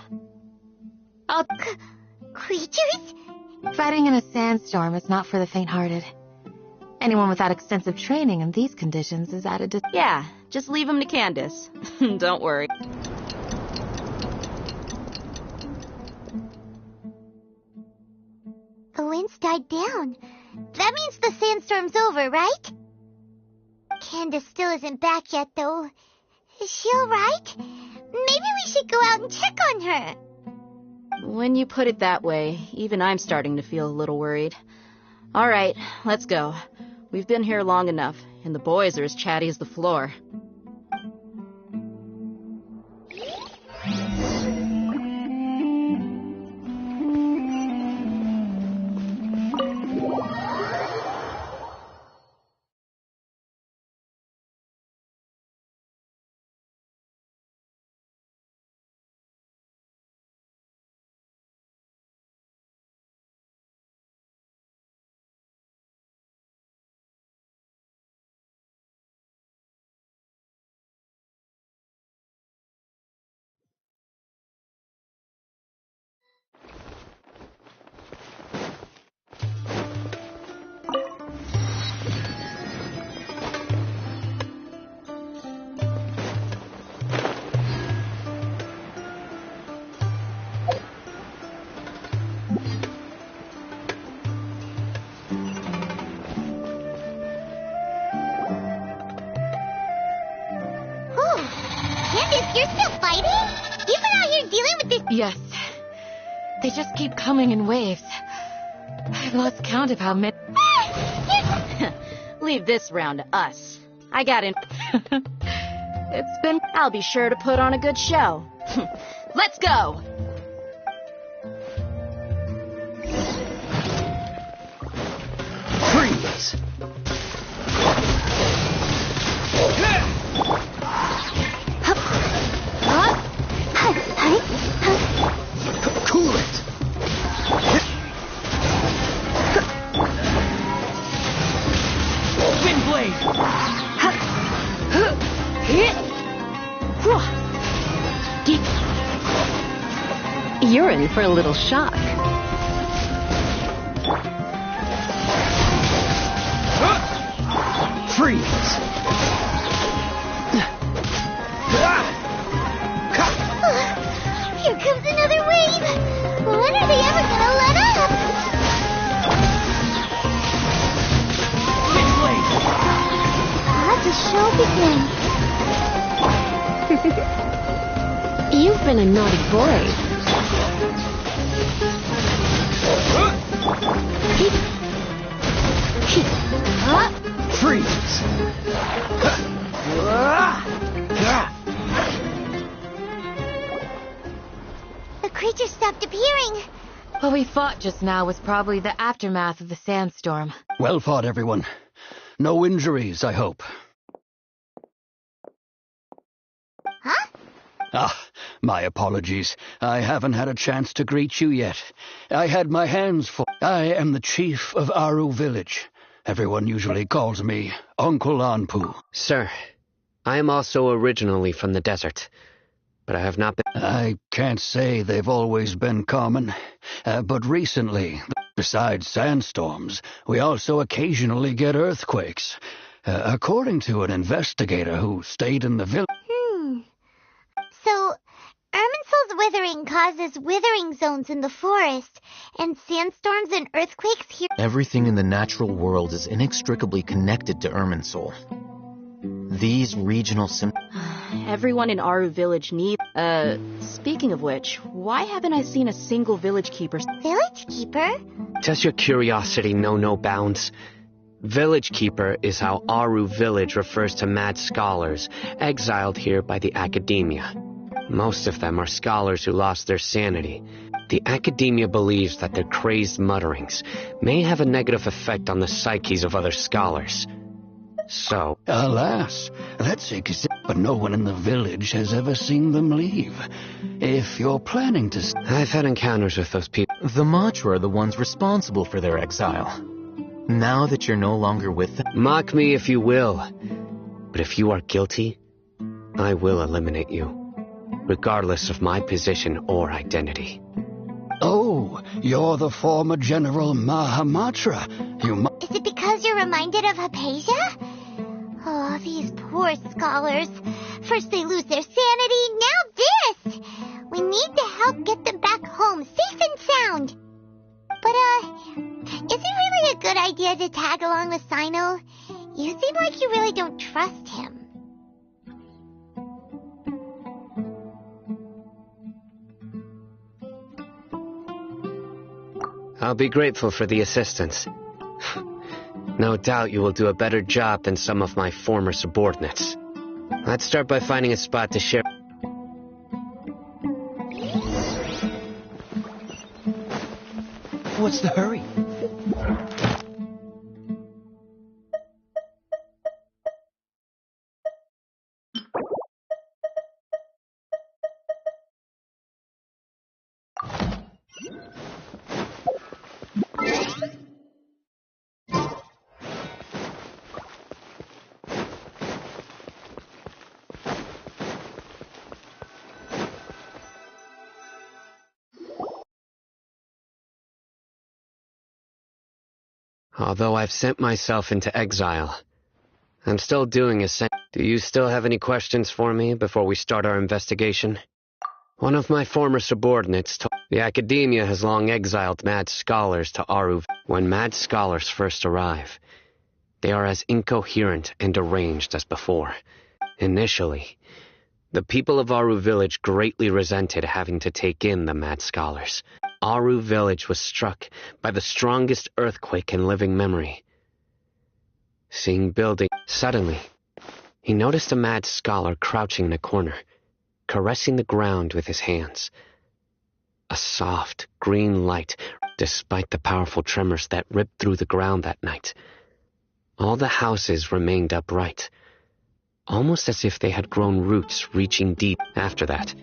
Speaker 2: Creatures?
Speaker 8: Fighting in a sandstorm is not for the faint-hearted. Anyone without extensive training in these conditions is at a
Speaker 4: Yeah, just leave him to Candace. Don't worry.
Speaker 2: The wind's died down. That means the sandstorm's over, right? Candace still isn't back yet, though. Is she alright? Maybe we should go out and check on her.
Speaker 4: When you put it that way, even I'm starting to feel a little worried. All right, let's go. We've been here long enough, and the boys are as chatty as the floor.
Speaker 2: You're still fighting? You've been out here dealing with this...
Speaker 8: Yes. They just keep coming in waves. I've lost count of how many...
Speaker 4: Leave this round to us. I got in... It's been... I'll be sure to put on a good show. Let's go!
Speaker 3: Freeze! Cool it! Wind blade!
Speaker 9: You're in for a little shock.
Speaker 3: Freeze!
Speaker 2: Here comes another wave! When are they ever gonna let up?
Speaker 3: Wind blade!
Speaker 2: Let the show begin.
Speaker 9: You've been a naughty boy.
Speaker 3: Freeze!
Speaker 2: The creature stopped appearing.
Speaker 8: What we fought just now was probably the aftermath of the sandstorm.
Speaker 3: Well fought, everyone. No injuries, I hope.
Speaker 2: Huh?
Speaker 3: Ah, my apologies. I haven't had a chance to greet you yet. I had my hands full. I am the chief of Aru Village. Everyone usually calls me Uncle Anpu.
Speaker 6: Sir, I am also originally from the desert, but I have not been...
Speaker 3: I can't say they've always been common, but recently Besides sandstorms, we also occasionally get earthquakes. According to an investigator who stayed in the village...
Speaker 2: So, Irminsul's withering causes withering zones in the forest, and sandstorms and earthquakes here.
Speaker 5: Everything in the natural world is inextricably connected to Irminsul. These regional
Speaker 4: Everyone in Aru Village needs... speaking of which, why haven't I seen a single village keeper?
Speaker 2: Village keeper?
Speaker 6: Does your curiosity know no bounds? Village Keeper is how Aru Village refers to mad scholars exiled here by the Academia. Most of them are scholars who lost their sanity. The Academia believes that their crazed mutterings may have a negative effect on the psyches of other scholars. So...
Speaker 3: Alas, that's exact. But no one in the village has ever seen them leave. If you're planning to...
Speaker 6: I've had encounters with those people.
Speaker 5: The Matra are the ones responsible for their exile. Now that you're no longer with them...
Speaker 6: Mock me if you will. But if you are guilty, I will eliminate you, regardless of my position or identity.
Speaker 3: Oh, you're the former General Mahamatra.
Speaker 2: Is it because you're reminded of Hypatia? Oh, these poor scholars. First they lose their sanity, now this! We need to help get them back home, safe and sound. But, is it really a good idea to tag along with Sino? You seem like you really don't trust him.
Speaker 6: I'll be grateful for the assistance. No doubt you will do a better job than some of my former subordinates. Let's start by finding a spot to share.
Speaker 1: What's the hurry?
Speaker 6: Although I've sent myself into exile, I'm still doing a Do you still have any questions for me before we start our investigation? One of my former subordinates told the Academia has long exiled mad scholars to Aru. When mad scholars first arrive, they are as incoherent and deranged as before. Initially, the people of Aru Village greatly resented having to take in the mad scholars. Aru Village was struck by the strongest earthquake in living memory. Seeing building, suddenly, he noticed a mad scholar crouching in a corner, caressing the ground with his hands. A soft, green light, despite the powerful tremors that ripped through the ground that night. All the houses remained upright, almost as if they had grown roots reaching deep. After that,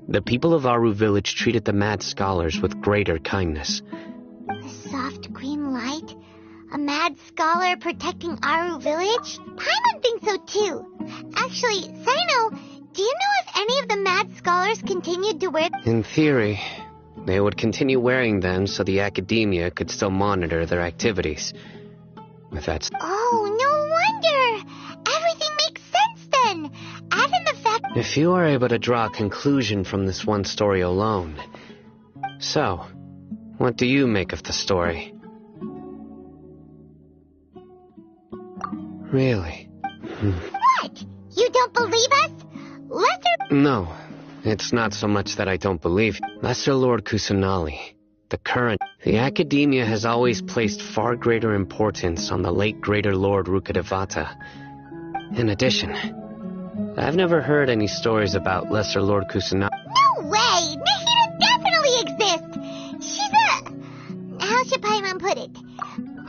Speaker 6: the people of Aru Village treated the mad scholars with greater kindness.
Speaker 2: A soft green light? A mad scholar protecting Aru Village? Paimon thinks so too. Actually, Sino, do you know if any of the mad scholars continued to wear...
Speaker 6: In theory, they would continue wearing them so the Academia could still monitor their activities. With that...
Speaker 2: Oh, no wonder! Everything makes sense then! Add in the fact...
Speaker 6: If you are able to draw a conclusion from this one story alone... So, what do you make of the story? Really?
Speaker 2: What? You don't believe us? Lesser...
Speaker 6: No, it's not so much that I don't believe. Lesser Lord Kusanali, the current... The Academia has always placed far greater importance on the late Greater Lord Rukkhadevata. In addition, I've never heard any stories about Lesser Lord Kusanali.
Speaker 2: No way! Nahida definitely exists! She's a... How should Paimon put it?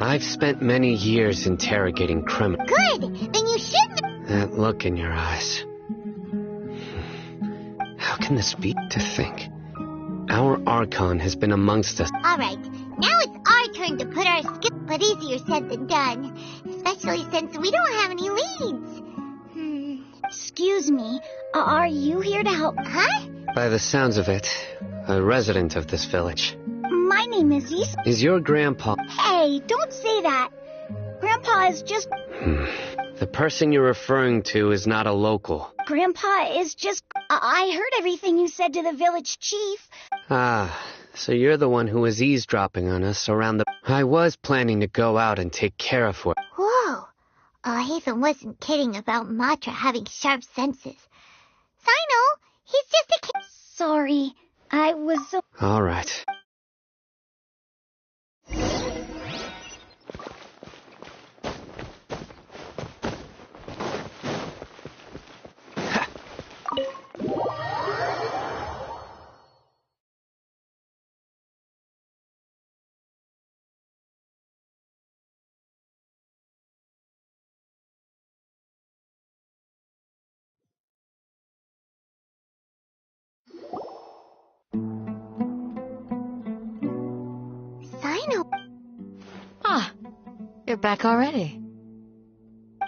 Speaker 6: I've spent many years interrogating criminals.
Speaker 2: Good! Then you shouldn't...
Speaker 6: That look in your eyes. How can this be? To think. Our Archon has been amongst us.
Speaker 2: Alright, now it's our turn to put our skill... But easier said than done. Especially since we don't have any leads. Excuse me, are you here to help? Huh?
Speaker 6: By the sounds of it, a resident of this village.
Speaker 2: my name is Issa.
Speaker 6: Is your grandpa...
Speaker 2: Hey, don't say that. Grandpa is just...
Speaker 6: The person you're referring to is not a local.
Speaker 2: Grandpa is just... I heard everything you said to the village chief.
Speaker 6: Ah, so you're the one who was eavesdropping on us around the... I was planning to go out and take care of what...
Speaker 2: Whoa. Hatham wasn't kidding about Matra having sharp senses. Sino, he's just a kid. Sorry, I was so...
Speaker 6: All right.
Speaker 2: Sino.
Speaker 8: Ah, you're back already.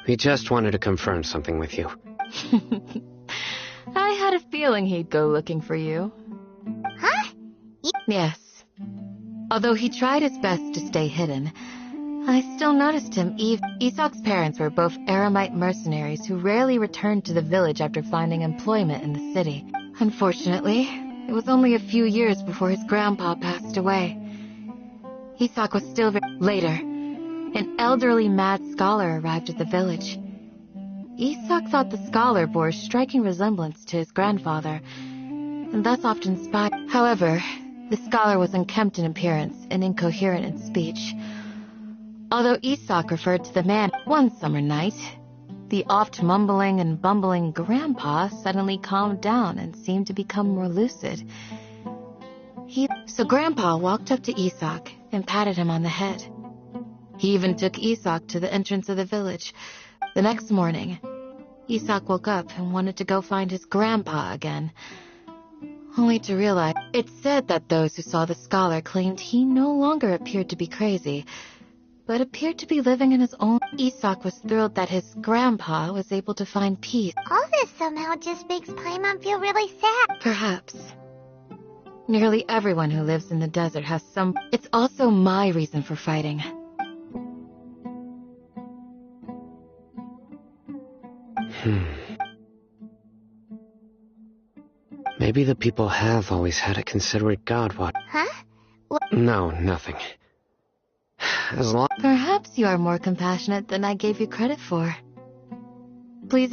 Speaker 6: We just wanted to confirm something with you.
Speaker 8: I had a feeling he'd go looking for you.
Speaker 2: Huh?
Speaker 8: Yes. Although he tried his best to stay hidden, I still noticed him. Isak's parents were both Aramite mercenaries who rarely returned to the village after finding employment in the city. Unfortunately, it was only a few years before his grandpa passed away. Isak was still later. An elderly mad scholar arrived at the village. Isak thought the scholar bore a striking resemblance to his grandfather, and thus often spied. However, the scholar was unkempt in appearance and incoherent in speech. Although Isak referred to the man one summer night, the oft mumbling and bumbling grandpa suddenly calmed down and seemed to become more lucid. So Grandpa walked up to Isak and patted him on the head. He even took Isak to the entrance of the village. The next morning, Isak woke up and wanted to go find his grandpa again, only to realize it said that those who saw the scholar claimed he no longer appeared to be crazy, but appeared to be living in his own... Isak was thrilled that his grandpa was able to find peace.
Speaker 2: All this somehow just makes Paimon feel really sad.
Speaker 8: Perhaps. Nearly everyone who lives in the desert has some... It's also my reason for fighting.
Speaker 6: Maybe the people have always had a considerate god. What?
Speaker 2: Huh?
Speaker 6: No, nothing. As long...
Speaker 8: Perhaps you are more compassionate than I gave you credit for. Please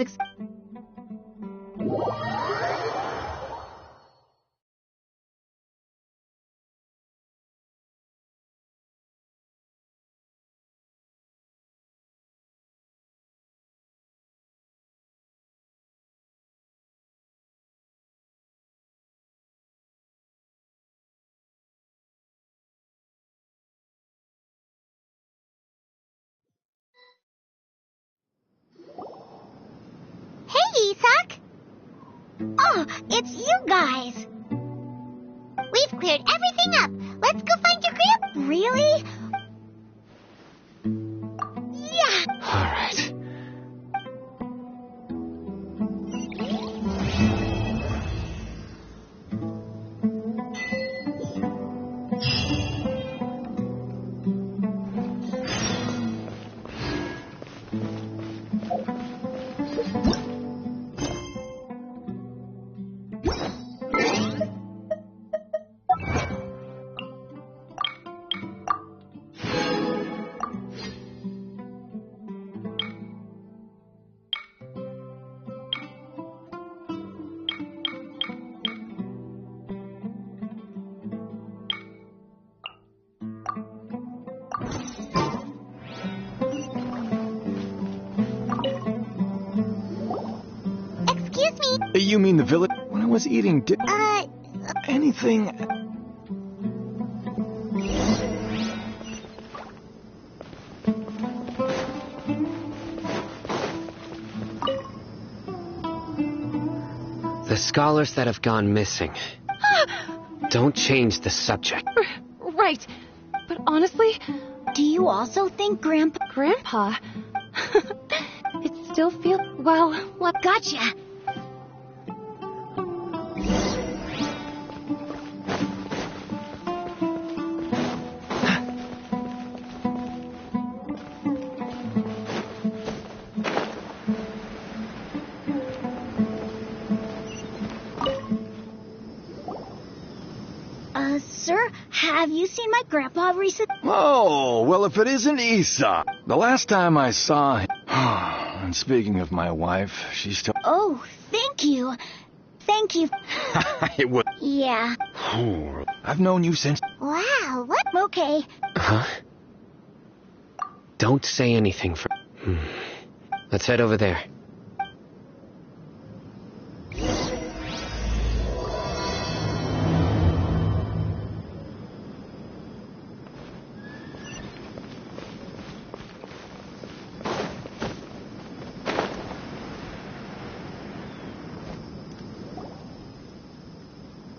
Speaker 2: Hey, Isak! Oh, it's you guys! We've cleared everything up! Let's go find your grandpa! Really? Yeah!
Speaker 6: All right.
Speaker 10: You mean the village? When I was eating anything...
Speaker 6: The scholars that have gone missing. Don't change the subject.
Speaker 7: Right. But honestly,
Speaker 2: Do you also think
Speaker 7: Grandpa... it still feels... Well, what...
Speaker 2: Gotcha! Have you seen my grandpa recently?
Speaker 10: Oh, well, if it isn't Isa. The last time I saw him... And speaking of my wife, she's still...
Speaker 2: Oh, thank you. Thank you.
Speaker 10: It was...
Speaker 2: Yeah.
Speaker 10: I've known you since...
Speaker 2: Wow, what? Okay.
Speaker 6: Huh? Don't say anything for... Let's head over there.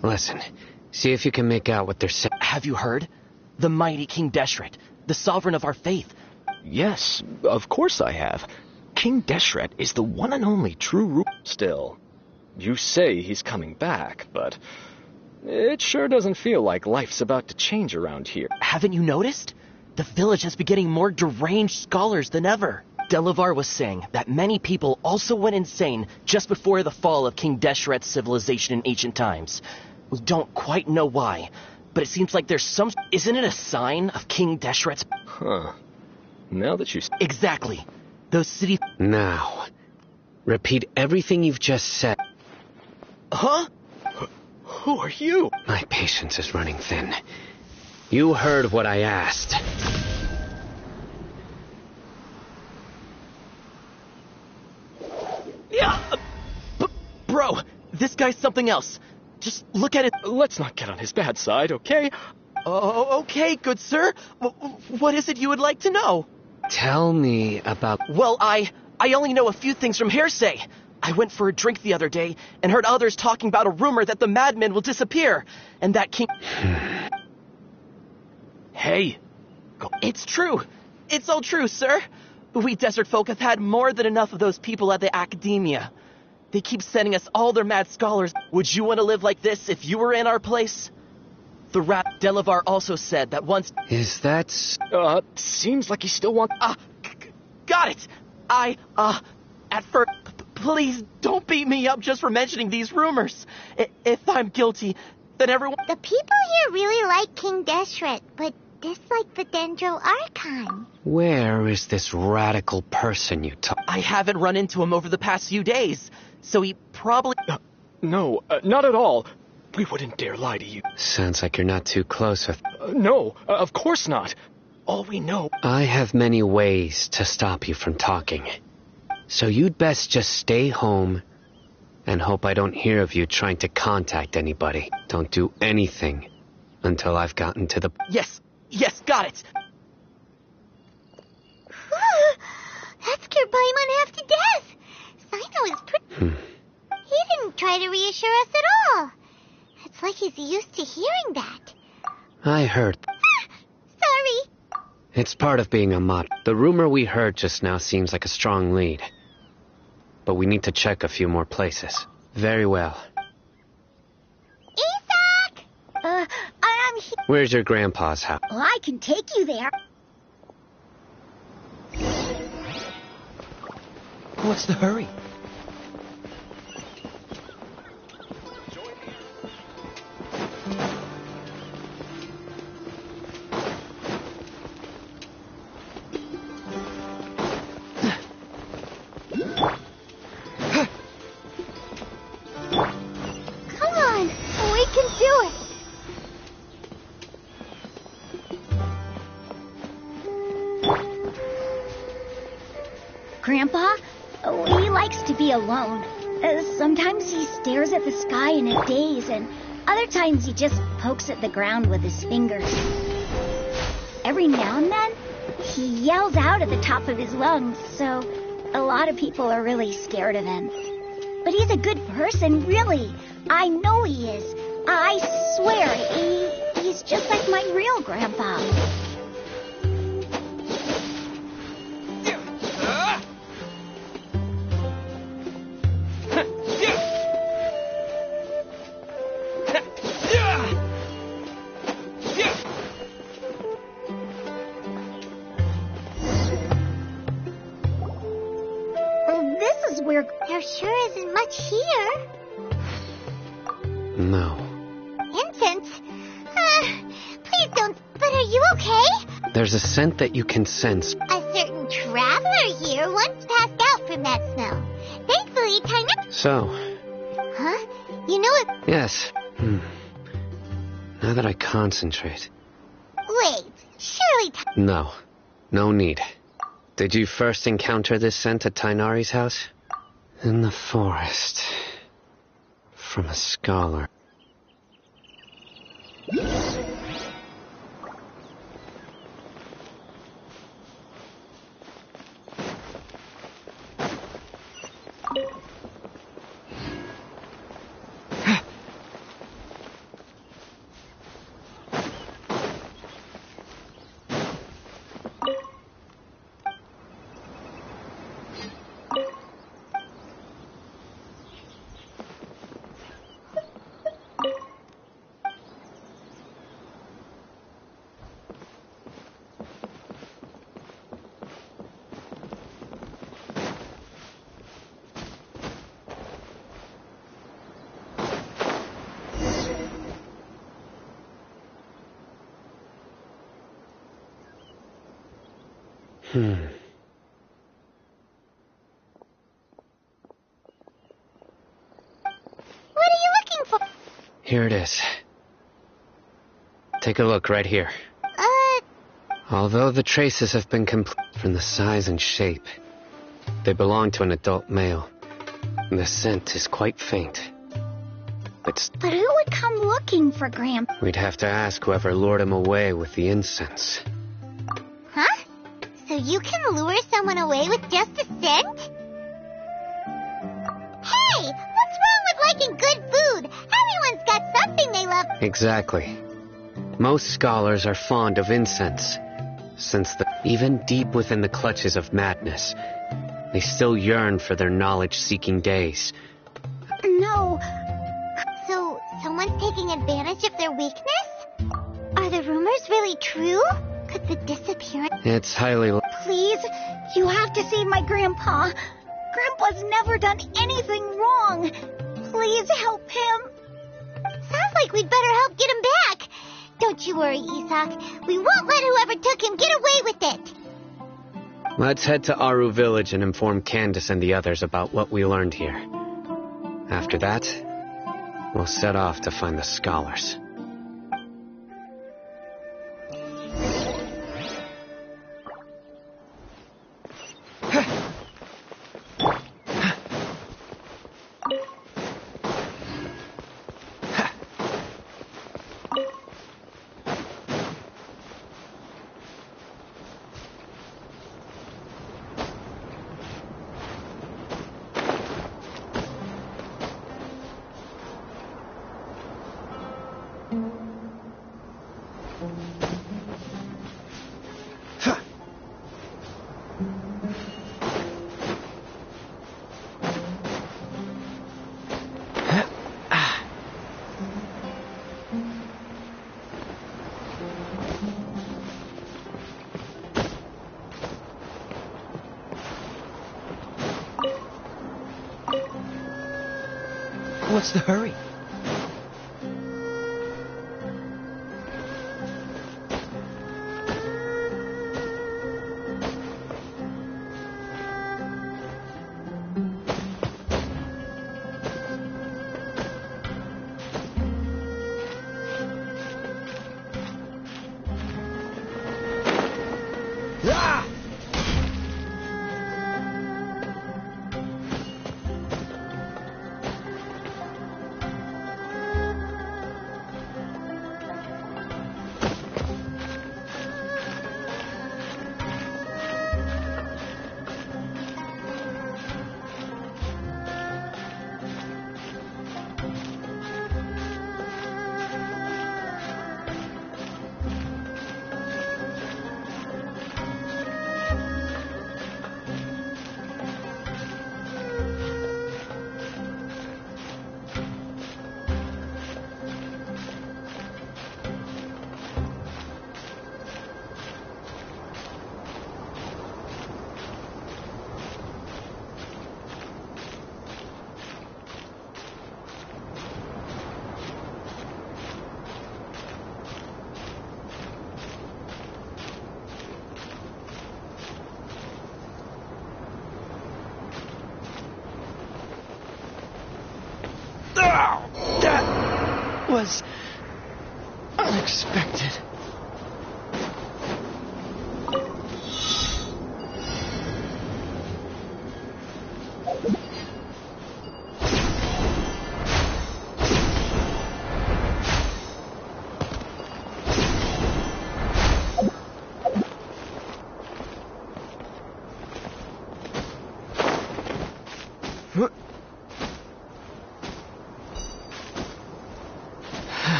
Speaker 6: Listen, see if you can make out what they're saying.
Speaker 11: Have you heard? The mighty King Deshret, the sovereign of our faith.
Speaker 10: Yes, of course I have. King Deshret is the one and only true ruler. Still, you say he's coming back, but it sure doesn't feel like life's about to change around here.
Speaker 11: Haven't you noticed? The village has been getting more deranged scholars than ever. Delavar was saying that many people also went insane just before the fall of King Deshret's civilization in ancient times. We don't quite know why, but it seems like there's some... Isn't it a sign of King Deshret's...
Speaker 10: Huh. Now that you...
Speaker 11: Exactly. Those city...
Speaker 6: Now, repeat everything you've just said.
Speaker 11: Huh? Who are you?
Speaker 6: My patience is running thin. You heard what I asked.
Speaker 11: Yeah, bro, this guy's something else. Just look at it.
Speaker 10: Let's not get on his bad side, okay?
Speaker 11: Oh, okay, good sir. What is it you would like to know?
Speaker 6: Tell me about...
Speaker 11: Well, I only know a few things from hearsay. I went for a drink the other day and heard others talking about a rumor that the madman will disappear, and that King...
Speaker 10: Hey.
Speaker 11: It's true. It's all true, sir. We desert folk have had more than enough of those people at the academia. They keep sending us all their mad scholars. Would you want to live like this if you were in our place? The rat Delavar also said that once...
Speaker 6: Is that...
Speaker 10: Seems like he still wants...
Speaker 11: Got it! At first... Please don't beat me up just for mentioning these rumors. If I'm guilty, then everyone...
Speaker 2: The people here really like King Deshret, but dislike the Dendro Archon.
Speaker 6: Where is this radical person you talk...
Speaker 11: I haven't run into him over the past few days, so he probably...
Speaker 10: No, not at all. We wouldn't dare lie to you.
Speaker 6: Sounds like you're not too close with...
Speaker 10: No, of course not. All we know...
Speaker 6: I have many ways to stop you from talking. So you'd best just stay home and hope I don't hear of you trying to contact anybody. Don't do anything until I've gotten to the...
Speaker 11: Yes, got it.
Speaker 2: That scared Paimon half to death. Sino is pretty... He didn't try to reassure us at all. It's like he's used to hearing that.
Speaker 6: I heard...
Speaker 2: Sorry.
Speaker 6: It's part of being a mod. The rumor we heard just now seems like a strong lead. But we need to check a few more places. Very well.
Speaker 2: Isaac! I'm here.
Speaker 6: Where's your grandpa's house?
Speaker 2: Well, I can take you there.
Speaker 11: What's the hurry?
Speaker 2: Grandpa, he likes to be alone. Sometimes he stares at the sky in a daze, and other times he just pokes at the ground with his fingers. Every now and then, he yells out at the top of his lungs, so a lot of people are really scared of him. But he's a good person, really. I know he is. I swear, he's just like my real grandpa. There sure isn't much here.
Speaker 6: No.
Speaker 2: Incense? Please you okay?
Speaker 6: There's a scent that you can sense.
Speaker 2: A certain traveler here once passed out from that smell. Thankfully, Tainari...
Speaker 6: So?
Speaker 2: Huh? You know it...
Speaker 6: Yes. Now that I concentrate...
Speaker 2: Wait, surely...
Speaker 6: No. No need. Did you first encounter this scent at Tainari's house? In the forest. From a scholar.
Speaker 2: What are you looking for?
Speaker 6: Here it is. Take a look right here. Although the traces have been complete from the size and shape, they belong to an adult male. The scent is quite faint.
Speaker 2: But who would come looking for Grandpa?
Speaker 6: We'd have to ask whoever lured him away with the incense.
Speaker 2: Huh? So you can lure someone away with just a scent? Hey! What's wrong with liking good food? Everyone's got something they love.
Speaker 6: Exactly. Most scholars are fond of incense, since even deep within the clutches of madness, they still yearn for their knowledge-seeking days.
Speaker 2: No. So, someone's taking advantage of their weakness? Are the rumors really true? Could the disappearance...
Speaker 6: It's highly...
Speaker 2: Please, you have to save my grandpa. Grandpa's never done anything wrong. Please help him. Sounds like we'd better help get him back. Don't you worry, Isak. We won't let whoever took him get away with it.
Speaker 6: Let's head to Aru Village and inform Candace and the others about what we learned here. After that, we'll set off to find the scholars.
Speaker 11: What's the hurry? That was unexpected.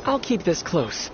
Speaker 11: I'll keep this close.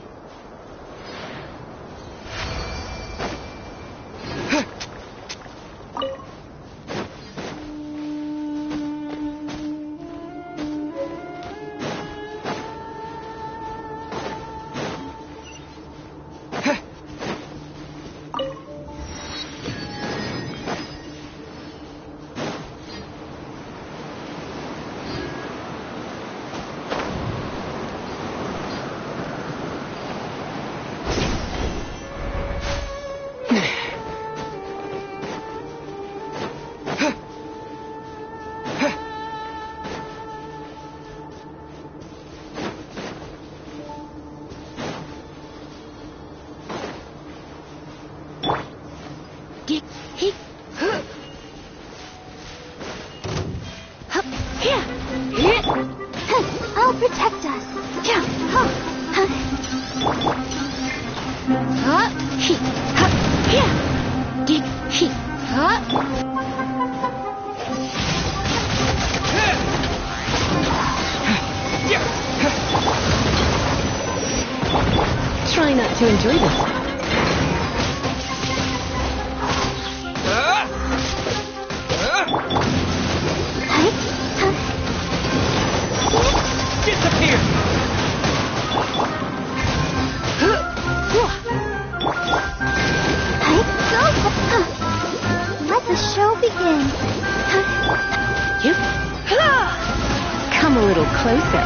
Speaker 2: I'll protect us.
Speaker 9: Try not to enjoy this.
Speaker 11: Disappear!
Speaker 2: Let the show begin.
Speaker 9: Yep. Come a little closer.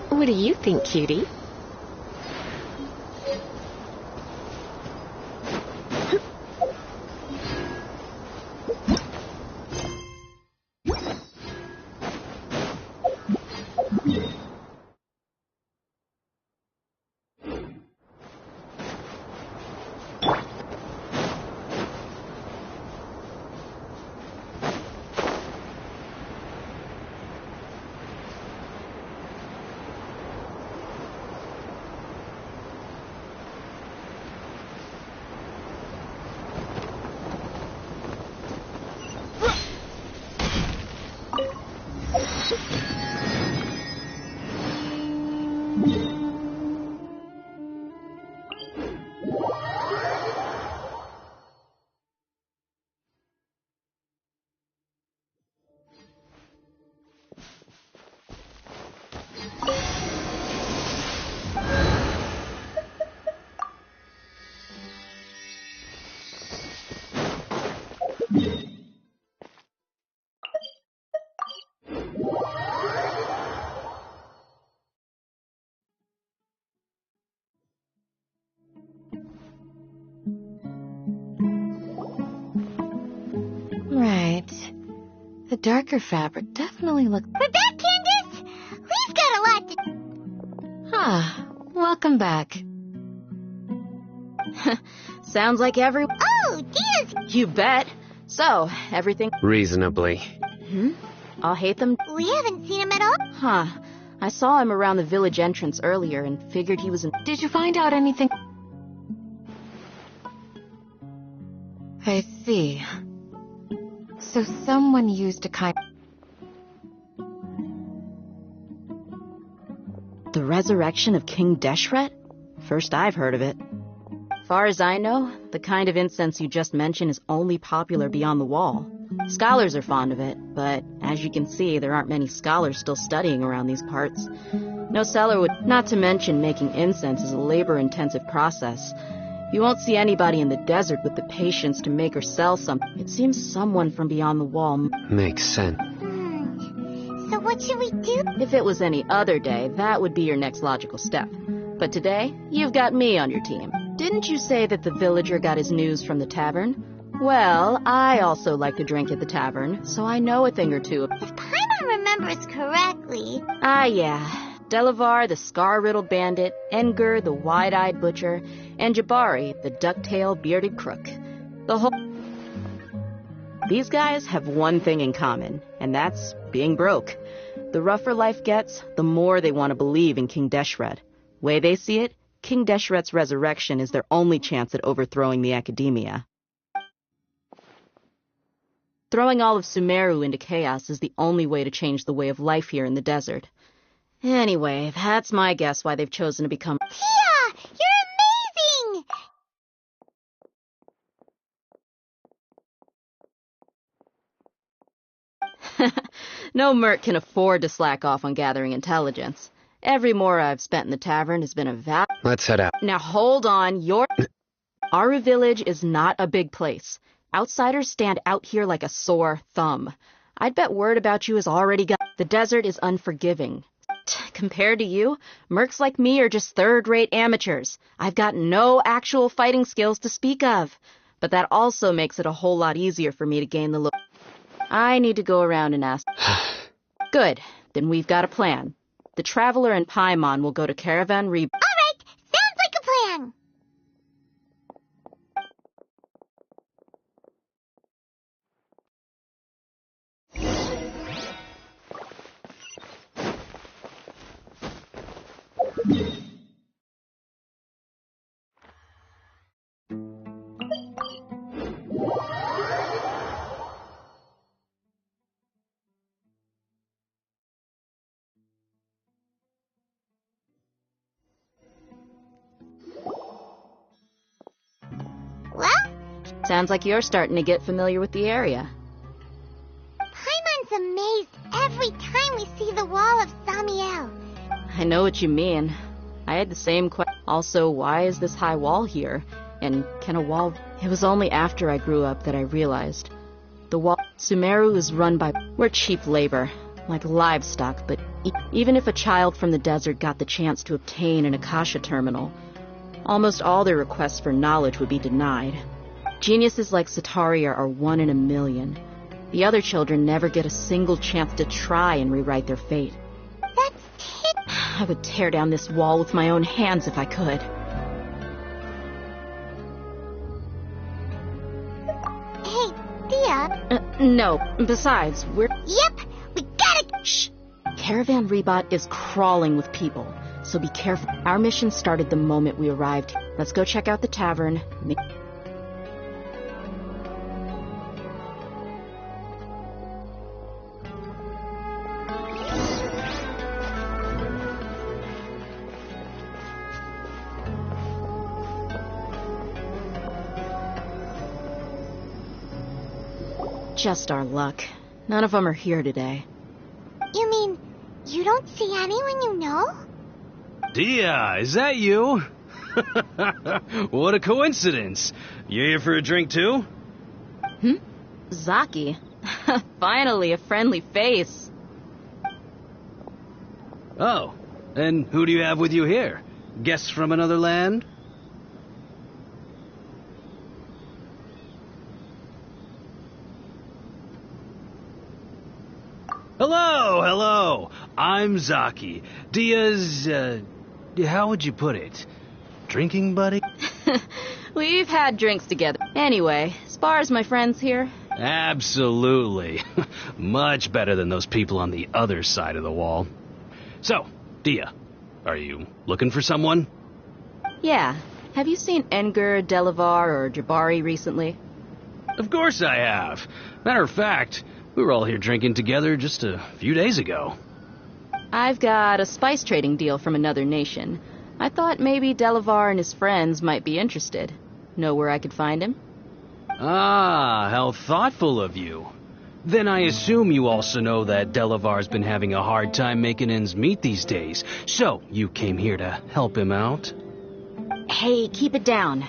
Speaker 9: What do you think, cutie? Right. The darker fabric definitely looks...
Speaker 2: We're back, Candace! We've got a lot to...
Speaker 8: Ah, welcome back.
Speaker 4: Sounds like
Speaker 2: Oh, Dina's...
Speaker 4: You bet. So, everything...
Speaker 6: Reasonably.
Speaker 4: I'll hate them.
Speaker 2: We haven't seen him at all.
Speaker 4: Huh. I saw him around the village entrance earlier and figured he was in...
Speaker 8: Did you find out anything? I see. So someone used a kind...
Speaker 4: The resurrection of King Deshret? First I've heard of it. Far as I know, the kind of incense you just mentioned is only popular beyond the wall. Scholars are fond of it, but as you can see, there aren't many scholars still studying around these parts. No seller would... Not to mention making incense is a labor-intensive process. You won't see anybody in the desert with the patience to make or sell something. It seems someone from beyond the wall...
Speaker 6: Makes sense.
Speaker 2: So what should we do?
Speaker 4: If it was any other day, that would be your next logical step. But today, you've got me on your team. Didn't you say that the villager got his news from the tavern? Well, I also like to drink at the tavern, so I know a thing or two.
Speaker 2: If Paimon remembers correctly...
Speaker 4: Ah, yeah. Delavar, the scar-riddled bandit, Engur, the wide-eyed butcher, and Jabari, the duck-tailed bearded crook. The whole... These guys have one thing in common, and that's being broke. The rougher life gets, the more they want to believe in King Deshret. Way they see it, King Deshret's resurrection is their only chance at overthrowing the Academia. Throwing all of Sumeru into chaos is the only way to change the way of life here in the desert. Anyway, that's my guess why they've chosen to become...
Speaker 2: Tia! You're amazing!
Speaker 4: No merc can afford to slack off on gathering intelligence. Every more I've spent in the tavern has been a
Speaker 6: Let's head out.
Speaker 4: Now hold on, Aru Village is not a big place. Outsiders stand out here like a sore thumb. I'd bet word about you has already got... The desert is unforgiving. Compared to you, mercs like me are just third-rate amateurs. I've got no actual fighting skills to speak of. But that also makes it a whole lot easier for me to gain the look. I need to go around and ask... Good, then we've got a plan. The Traveler and Paimon will go to Caravan Re...
Speaker 2: All right, sounds like a plan. Well,
Speaker 4: Sounds like you're starting to get familiar with the area.
Speaker 2: Paimon's amazed every time we see the wall of Samiel.
Speaker 4: I know what you mean. I had the same question. Also, why is this high wall here? And can a wall... It was only after I grew up that I realized. The wall... Sumeru is run by... We're cheap labor, like livestock, but even if a child from the desert got the chance to obtain an Akasha terminal, almost all their requests for knowledge would be denied. Geniuses like Sataria are 1 in a million. The other children never get a single chance to try and rewrite their fate. I would tear down this wall with my own hands if I could.
Speaker 2: Hey, Tia.
Speaker 4: No. Besides, we're...
Speaker 2: Yep, we gotta...
Speaker 4: Shh! Caravan Rebot is crawling with people, so be careful. Our mission started the moment we arrived. Let's go check out the tavern. Just our luck. None of them are here today.
Speaker 2: You mean, you don't see anyone you know?
Speaker 12: Dia, is that you? What a coincidence. You here for a drink too?
Speaker 4: Zaki. Finally, a friendly face.
Speaker 12: Oh, and who do you have with you here? Guests from another land? Hello. I'm Zaki. Dia's, how would you put it? Drinking buddy?
Speaker 4: We've had drinks together. Anyway, Spar's my friends here.
Speaker 12: Absolutely. Much better than those people on the other side of the wall. So, Dia, are you looking for someone?
Speaker 4: Yeah. Have you seen Engur, Delavar, or Jabari recently?
Speaker 12: Of course I have. Matter of fact, we were all here drinking together just a few days ago.
Speaker 4: I've got a spice trading deal from another nation. I thought maybe Delavar and his friends might be interested. Know where I could find him?
Speaker 12: Ah, how thoughtful of you. Then I assume you also know that Delavar's been having a hard time making ends meet these days. So, you came here to help him out?
Speaker 4: Hey, keep it down.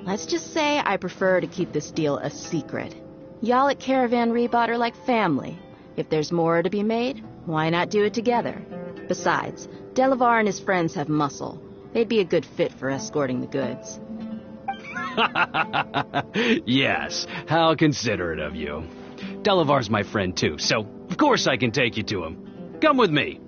Speaker 4: Let's just say I prefer to keep this deal a secret. Y'all at Caravan Rebot are like family. If there's more to be made, why not do it together? Besides, Delavar and his friends have muscle. They'd be a good fit for escorting the goods.
Speaker 12: Yes, how considerate of you. Delavar's my friend too, so of course I can take you to him. Come with me.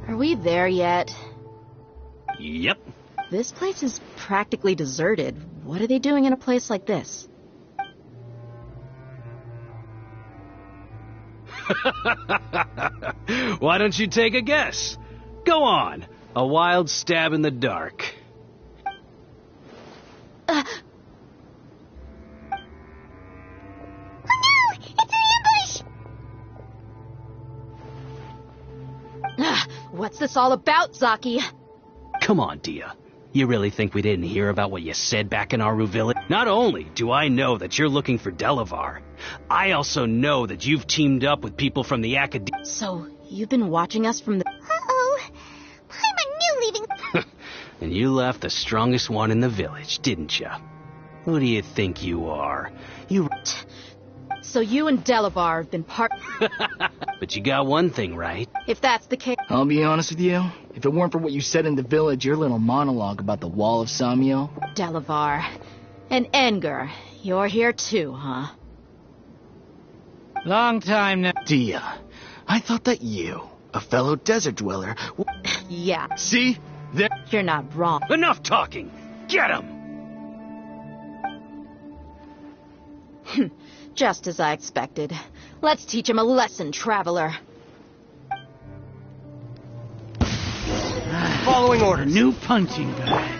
Speaker 4: Are we there yet?
Speaker 12: Yep.
Speaker 4: This place is practically deserted. What are they doing in a place like this?
Speaker 12: Why don't you take a guess? Go on. A wild stab in the dark.
Speaker 4: What's this all about, Zaki?
Speaker 12: Come on, Dia. You really think we didn't hear about what you said back in Aru Village? Not only do I know that you're looking for Delavar, I also know that you've teamed up with people from the Academy.
Speaker 4: So, you've been watching us from the...
Speaker 2: Uh-oh. Paimon knew leaving...
Speaker 12: And you left the strongest one in the village, didn't you? Who do you think you are? You...
Speaker 4: So you and Delavar have been part...
Speaker 12: But you got one thing right.
Speaker 4: If that's the case...
Speaker 13: I'll be honest with you. If it weren't for what you said in the village, your little monologue about the Wall of Samiel...
Speaker 4: Delavar. And Enger. You're here too, huh?
Speaker 13: Long time now. Dia, I thought that you, a fellow desert dweller...
Speaker 4: Yeah.
Speaker 13: See? There...
Speaker 4: You're not wrong.
Speaker 12: Enough talking! Get him!
Speaker 4: Just as I expected. Let's teach him a lesson, traveler.
Speaker 11: Following order.
Speaker 1: New punching bag.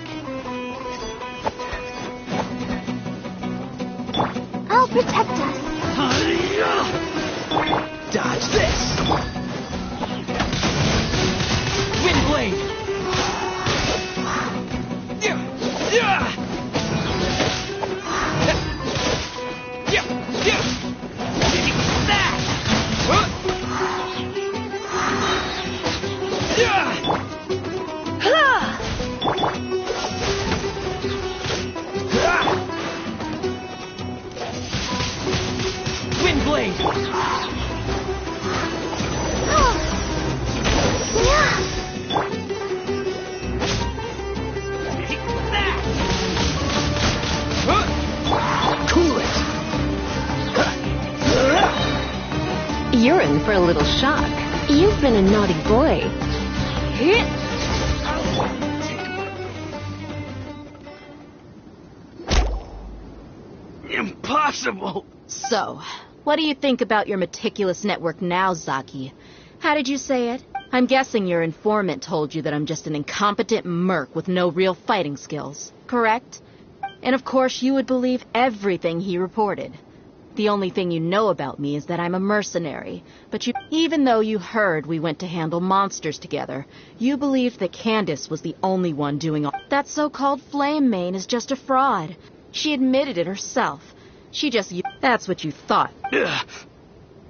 Speaker 2: I'll protect us.
Speaker 11: Dodge this. Windblade. Windblade.
Speaker 12: Cool it!
Speaker 8: You're in for a little shock. You've been a naughty boy.
Speaker 12: Impossible!
Speaker 4: So, what do you think about your meticulous network now, Zaki? How did you say it? I'm guessing your informant told you that I'm just an incompetent merc with no real fighting skills, correct? And of course you would believe everything he reported. The only thing you know about me is that I'm a mercenary. But even though you heard we went to handle monsters together, you believed that Candace was the only one doing all. That so-called Flame Mane is just a fraud. She admitted it herself. That's what you thought.
Speaker 12: Ugh.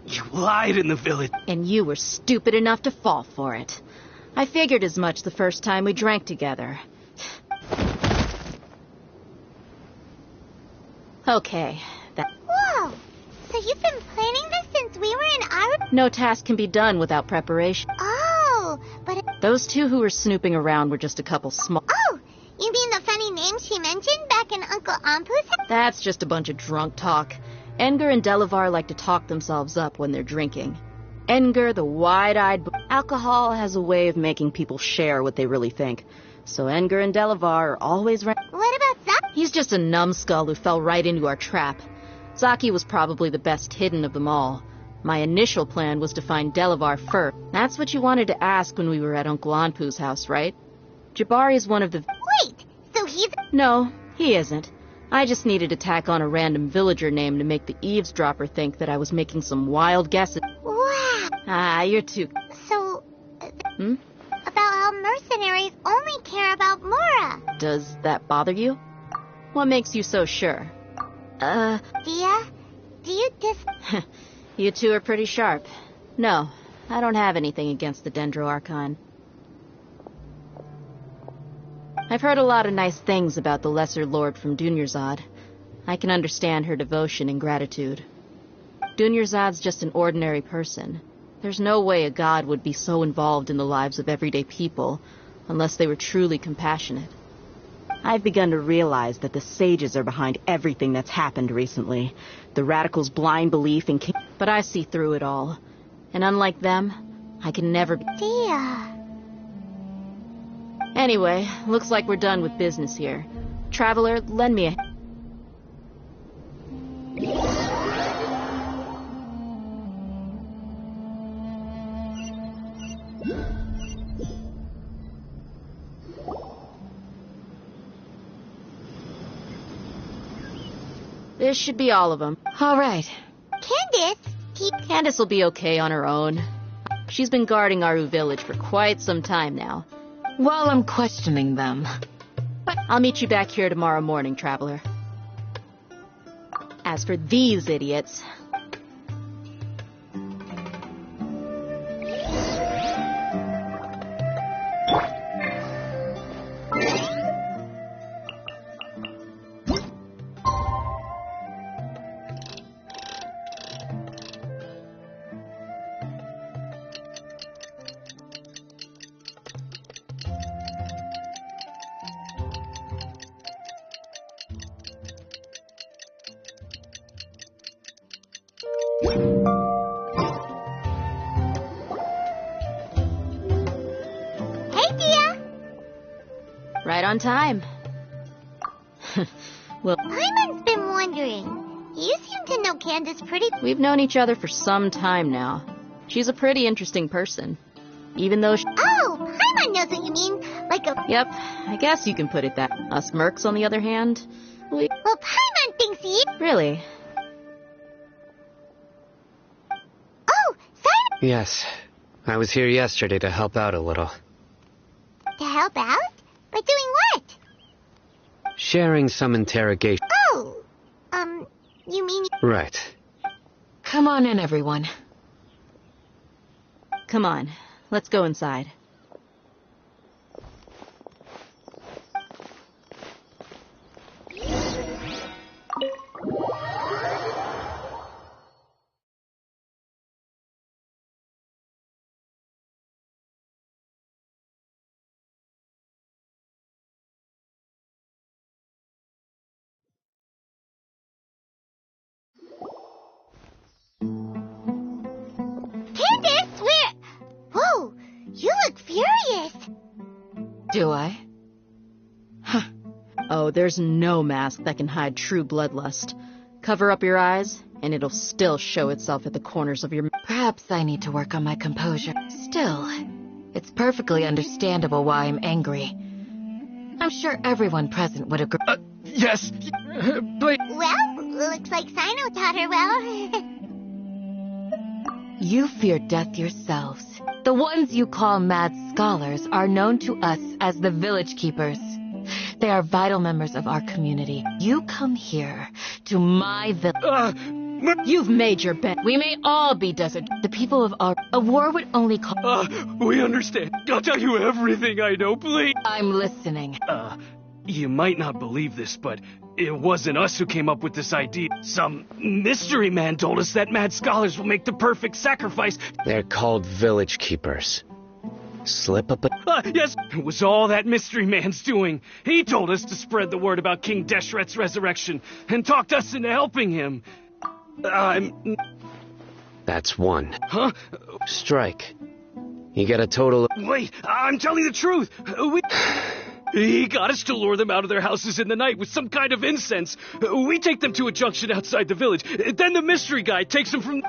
Speaker 12: You lied in the village.
Speaker 4: And you were stupid enough to fall for it. I figured as much the first time we drank together. Okay,
Speaker 2: Whoa! So you've been planning this since we were in our...
Speaker 4: No task can be done without preparation.
Speaker 2: Oh, but...
Speaker 4: Those two who were snooping around were just a couple small...
Speaker 2: Oh, you mean the funny names she mentioned back in Uncle Ampu's house?
Speaker 4: That's just a bunch of drunk talk. Engar and Delavar like to talk themselves up when they're drinking. Engar, the wide-eyed... Alcohol has a way of making people share what they really think. So Engar and Delavar are always...
Speaker 2: What about Zaki?
Speaker 4: He's just a numbskull who fell right into our trap. Zaki was probably the best hidden of them all. My initial plan was to find Delavar first. That's what you wanted to ask when we were at Uncle Anpu's house, right? Jabari is one of the...
Speaker 2: Wait, so he's...
Speaker 4: No, he isn't. I just needed to tack on a random villager name to make the eavesdropper think that I was making some wild guesses.
Speaker 2: Wow.
Speaker 4: Ah, you're too...
Speaker 2: So... About how mercenaries only care about Mora.
Speaker 4: Does that bother you? What makes you so sure?
Speaker 2: Dia, do you
Speaker 4: You two are pretty sharp. No, I don't have anything against the Dendro Archon. I've heard a lot of nice things about the Lesser Lord from Dunyarzad. I can understand her devotion and gratitude. Dunyarzad's just an ordinary person. There's no way a god would be so involved in the lives of everyday people, unless they were truly compassionate. I've begun to realize that the sages are behind everything that's happened recently. The radicals' blind belief in king... But I see through it all. And unlike them, I can never be...
Speaker 2: Dia.
Speaker 4: Anyway, looks like we're done with business here. Traveler, lend me a... This should be all of them.
Speaker 8: All right.
Speaker 4: Candace will be okay on her own. She's been guarding Aru village for quite some time now.
Speaker 8: While I'm questioning them.
Speaker 4: I'll meet you back here tomorrow morning, Traveler. As for these idiots... Right on time. Well,
Speaker 2: Paimon's been wondering. You seem to know Candace pretty...
Speaker 4: We've known each other for some time now. She's a pretty interesting person. Even though
Speaker 2: Oh, Paimon knows what you mean. Like a...
Speaker 4: Yep, I guess you can put it that. Us mercs, on the other hand,
Speaker 2: Well, Paimon thinks he...
Speaker 4: Really?
Speaker 2: Oh, sorry.
Speaker 6: Yes. I was here yesterday to help out a little.
Speaker 2: To help out? By doing what?
Speaker 6: Sharing some interrogation.
Speaker 2: Oh, you mean...
Speaker 6: Right.
Speaker 8: Come on in, everyone.
Speaker 4: Come on, let's go inside.
Speaker 2: Candace, where... Whoa, you look furious.
Speaker 8: Do I?
Speaker 4: Huh. Oh, there's no mask that can hide true bloodlust. Cover up your eyes, and it'll still show itself at the corners of your mouth.
Speaker 8: Perhaps I need to work on my composure. Still, it's perfectly understandable why I'm angry. I'm sure everyone present would agree.
Speaker 10: Yes. Please.
Speaker 2: Well, Looks like Sino taught her well.
Speaker 8: You fear death yourselves. The ones you call mad scholars are known to us as the Village Keepers. They are vital members of our community. You come here to my village.
Speaker 7: You've made your bet. We may all be desert.
Speaker 8: The people of our... A war would only cause...
Speaker 12: We understand. I'll tell you everything I know, please.
Speaker 8: I'm listening.
Speaker 12: You might not believe this, but it wasn't us who came up with this idea. Some mystery man told us that mad scholars will make the perfect sacrifice.
Speaker 6: They're called village keepers. Slip up a...
Speaker 12: Yes, it was all that mystery man's doing. He told us to spread the word about King Deshret's resurrection and talked us into helping him.
Speaker 6: That's one.
Speaker 12: Huh?
Speaker 6: Strike. You get a total of...
Speaker 12: Wait, I'm telling the truth. He got us to lure them out of their houses in the night with some kind of incense. We take them to a junction outside the village. Then the mystery guy takes them from...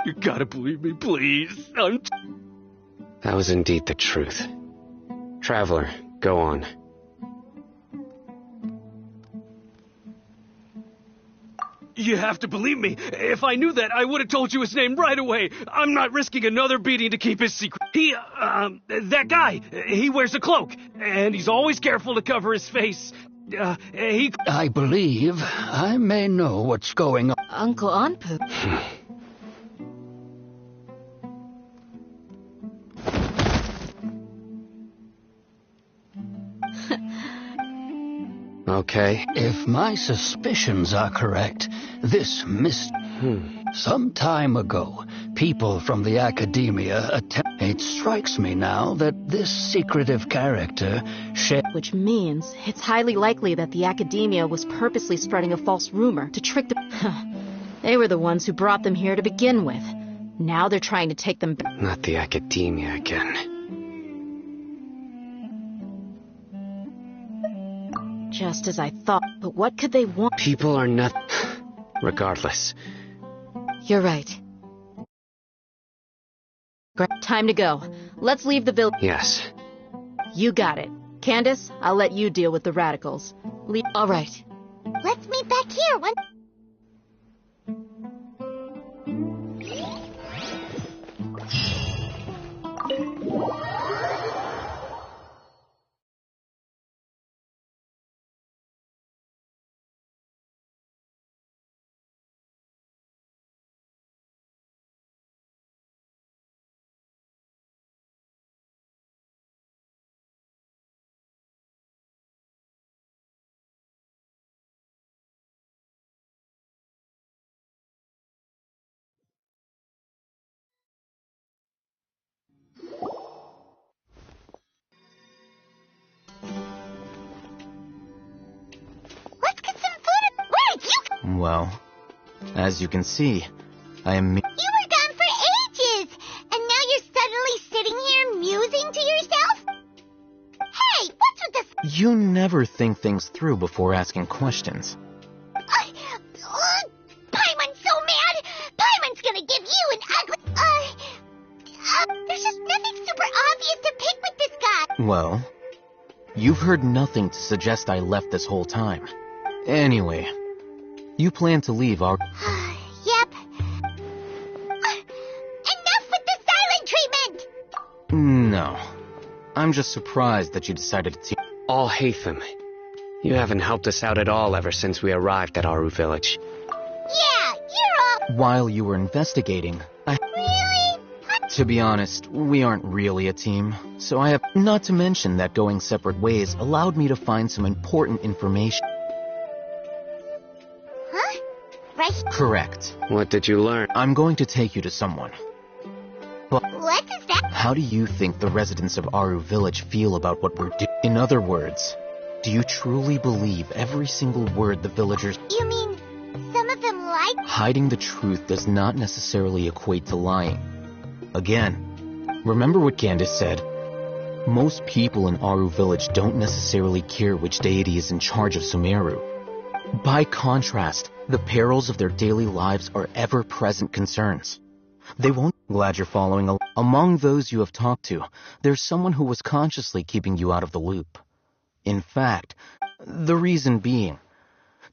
Speaker 12: You gotta believe me, please.
Speaker 6: That was indeed the truth. Traveler, go on.
Speaker 12: You have to believe me. If I knew that, I would have told you his name right away. I'm not risking another beating to keep his secret. That guy, he wears a cloak, and he's always careful to cover his face.
Speaker 3: I believe I may know what's going on.
Speaker 8: Uncle Anpu.
Speaker 6: Okay.
Speaker 3: If my suspicions are correct, this Some time ago, people from the academia It strikes me now that this secretive character
Speaker 4: Which means it's highly likely that the academia was purposely spreading a false rumor to trick the... They were the ones who brought them here to begin with. Now they're trying to take them back.
Speaker 6: Not the academia again.
Speaker 4: Just as I thought, but what could they want?
Speaker 6: People are not... Regardless.
Speaker 8: You're right.
Speaker 4: Time to go. Let's leave the village.
Speaker 6: Yes.
Speaker 4: You got it. Candace, I'll let you deal with the radicals.
Speaker 8: All right.
Speaker 2: Let's meet back here once...
Speaker 5: Well, as you can see, I am...
Speaker 2: You were gone for ages! And now you're suddenly sitting here musing to yourself? Hey, what's with this?
Speaker 5: You never think things through before asking questions.
Speaker 2: Paimon's so mad! Paimon's gonna give you an ugly... there's just nothing super obvious to pick with this guy.
Speaker 5: Well, you've heard nothing to suggest I left this whole time. Anyway... You plan to leave our...
Speaker 2: Yep. Enough with the silent treatment!
Speaker 5: No. I'm just surprised that you decided to...
Speaker 6: All Hatham. You haven't helped us out at all ever since we arrived at Aru Village.
Speaker 2: Yeah, you're all...
Speaker 5: While you were investigating,
Speaker 2: Really?
Speaker 5: To be honest, we aren't really a team, so I have... Not to mention that going separate ways allowed me to find some important information. Correct.
Speaker 6: What did you learn?
Speaker 5: I'm going to take you to someone. But
Speaker 2: what is that?
Speaker 5: How do you think the residents of Aru Village feel about what we're doing? In other words, do you truly believe every single word the villagers...
Speaker 2: You mean, some of them like...
Speaker 5: Hiding the truth does not necessarily equate to lying. Again, remember what Candace said. Most people in Aru Village don't necessarily care which deity is in charge of Sumeru. By contrast, the perils of their daily lives are ever-present concerns. They won't... Glad you're following along. Among those you have talked to, there's someone who was consciously keeping you out of the loop. In fact, the reason being,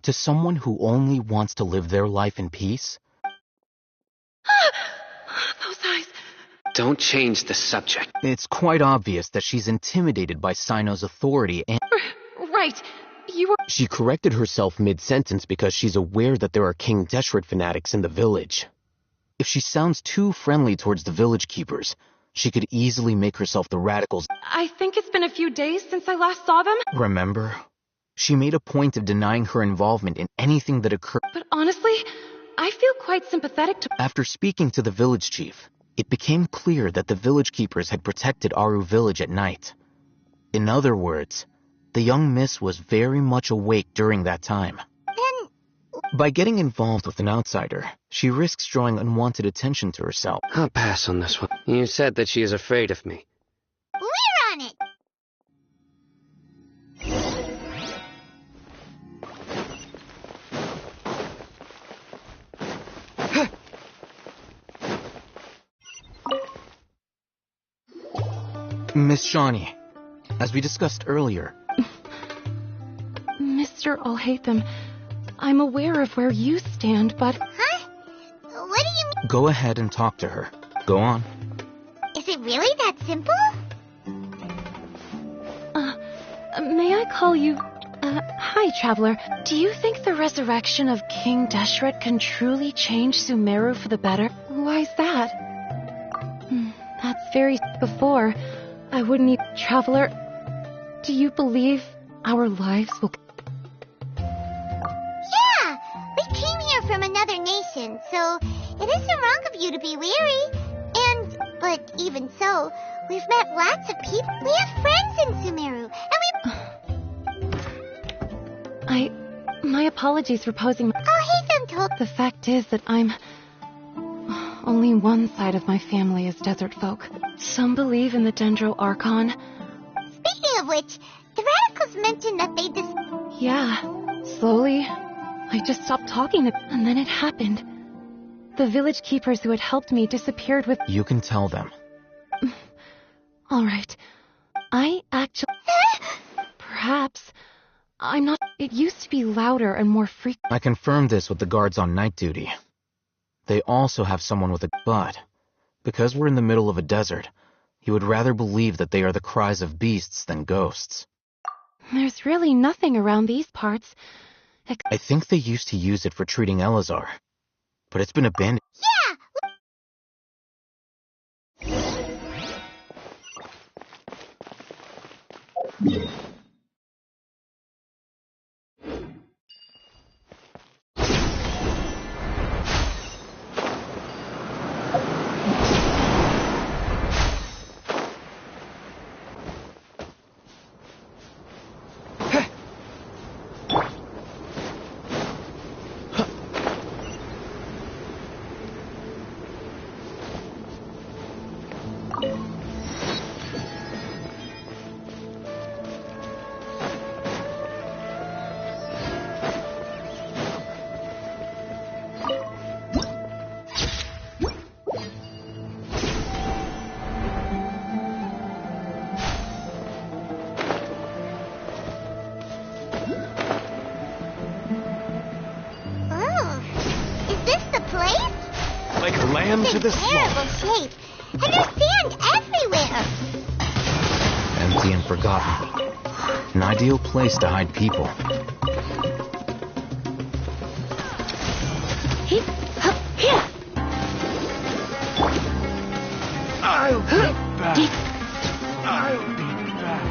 Speaker 5: to someone who only wants to live their life in peace?
Speaker 7: Those eyes.
Speaker 6: Don't change the subject.
Speaker 5: It's quite obvious that she's intimidated by Sino's authority and...
Speaker 7: Right. You were...
Speaker 5: She corrected herself mid-sentence because she's aware that there are King Deshret fanatics in the village. If she sounds too friendly towards the village keepers, she could easily make herself the radicals.
Speaker 7: I think it's been a few days since I last saw them.
Speaker 5: Remember? She made a point of denying her involvement in anything that occurred.
Speaker 7: But honestly, I feel quite sympathetic to...
Speaker 5: After speaking to the village chief, it became clear that the village keepers had protected Aru village at night. In other words, the young miss was very much awake during that time.
Speaker 2: Then...
Speaker 5: By getting involved with an outsider, she risks drawing unwanted attention to herself.
Speaker 6: I'll pass on this one. You said that she is afraid of me.
Speaker 2: We're on it!
Speaker 5: Miss Shawnee, as we discussed earlier...
Speaker 7: Mr. Alhaitham, I'm aware of where you stand, but...
Speaker 2: Huh? What do you mean?
Speaker 5: Go ahead and talk to her. Go on.
Speaker 2: Is it really that simple?
Speaker 7: May I call you... hi, Traveler. Do you think the resurrection of King Deshret can truly change Sumeru for the better? Why's that? That's very... Before, I wouldn't even... Traveler, do you believe our lives will...
Speaker 2: Yeah! We came here from another nation, so it isn't wrong of you to be weary. But even so, we've met lots of people. We have friends in Sumeru, and
Speaker 7: My apologies for posing...
Speaker 2: Alhaitham told...
Speaker 7: The fact is that I'm... Only one side of my family is desert folk. Some believe in the Dendro Archon.
Speaker 2: Speaking of which, the radicals mentioned that they
Speaker 7: Yeah, slowly, I just stopped talking to... And then it happened. The village keepers who had helped me disappeared with...
Speaker 5: You can tell them.
Speaker 7: All right. I actually... Perhaps... I'm not... It used to be louder and more frequent.
Speaker 5: I confirmed this with the guards on night duty. They also have someone with a... But, because we're in the middle of a desert, you would rather believe that they are the cries of beasts than ghosts.
Speaker 7: There's really nothing around these parts.
Speaker 5: I think they used to use it for treating Elazar, but it's been abandoned.
Speaker 2: Yeah!
Speaker 10: To the
Speaker 2: terrible shape, and there's sand everywhere.
Speaker 5: Empty and forgotten. An ideal place to hide people.
Speaker 10: I'll be back. I'll be back.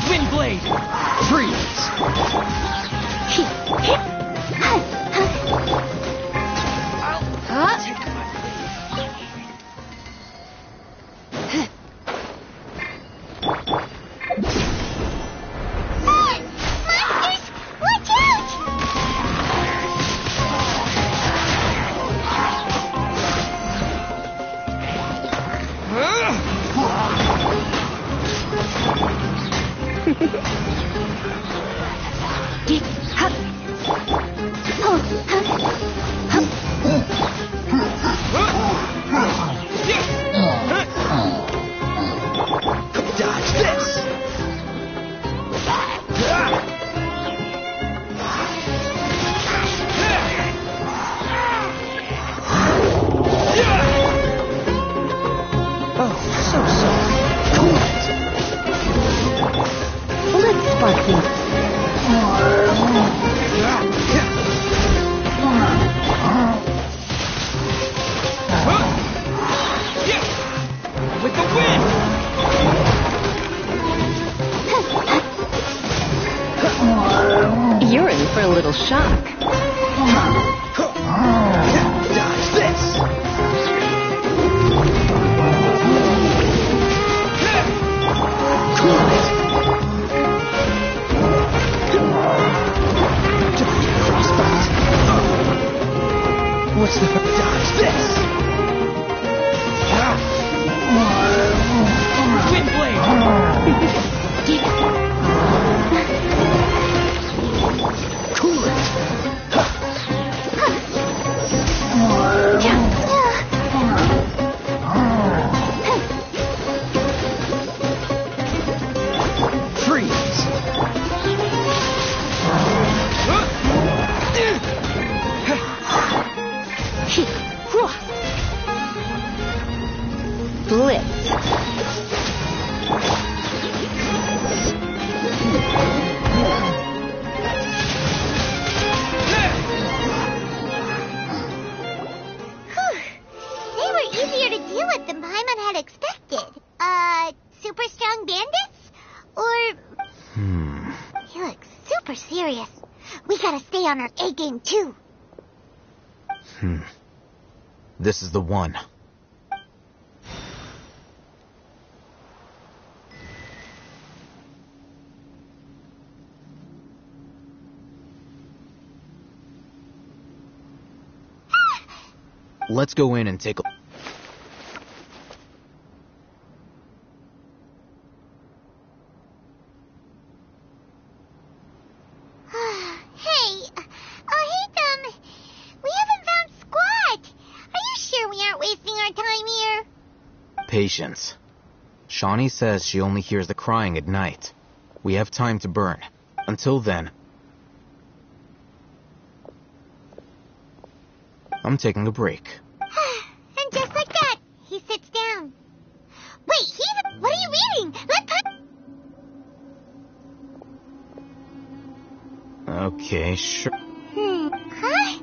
Speaker 12: Windblade! Freeze!
Speaker 7: shock.
Speaker 11: Dodge this! What's the dodge this? Wind blade! Cool it! Freeze!
Speaker 4: Blitz.
Speaker 2: They were easier to deal with than Paimon had expected. Super strong bandits? Or... He looks super serious. We gotta stay on our A game too.
Speaker 5: This is the one. Let's go in and take a...
Speaker 2: Hey, we haven't found squat. Are you sure we aren't wasting our time here?
Speaker 5: Patience. Shawnee says she only hears the crying at night. We have time to burn. Until then, I'm taking a break.
Speaker 2: And just like that, he sits down. Wait, what are you reading?
Speaker 5: Okay, sure.
Speaker 2: Huh?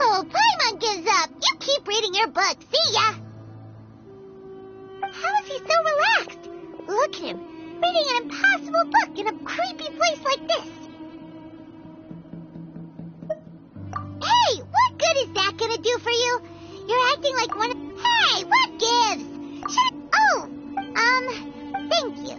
Speaker 2: Oh, Paimon gives up. You keep reading your book. See ya. How is he so relaxed? Look at him, reading an impossible book in a creepy place like this. Hey, what good is that gonna do for you? You're acting like one of... Hey, what gives? Thank you.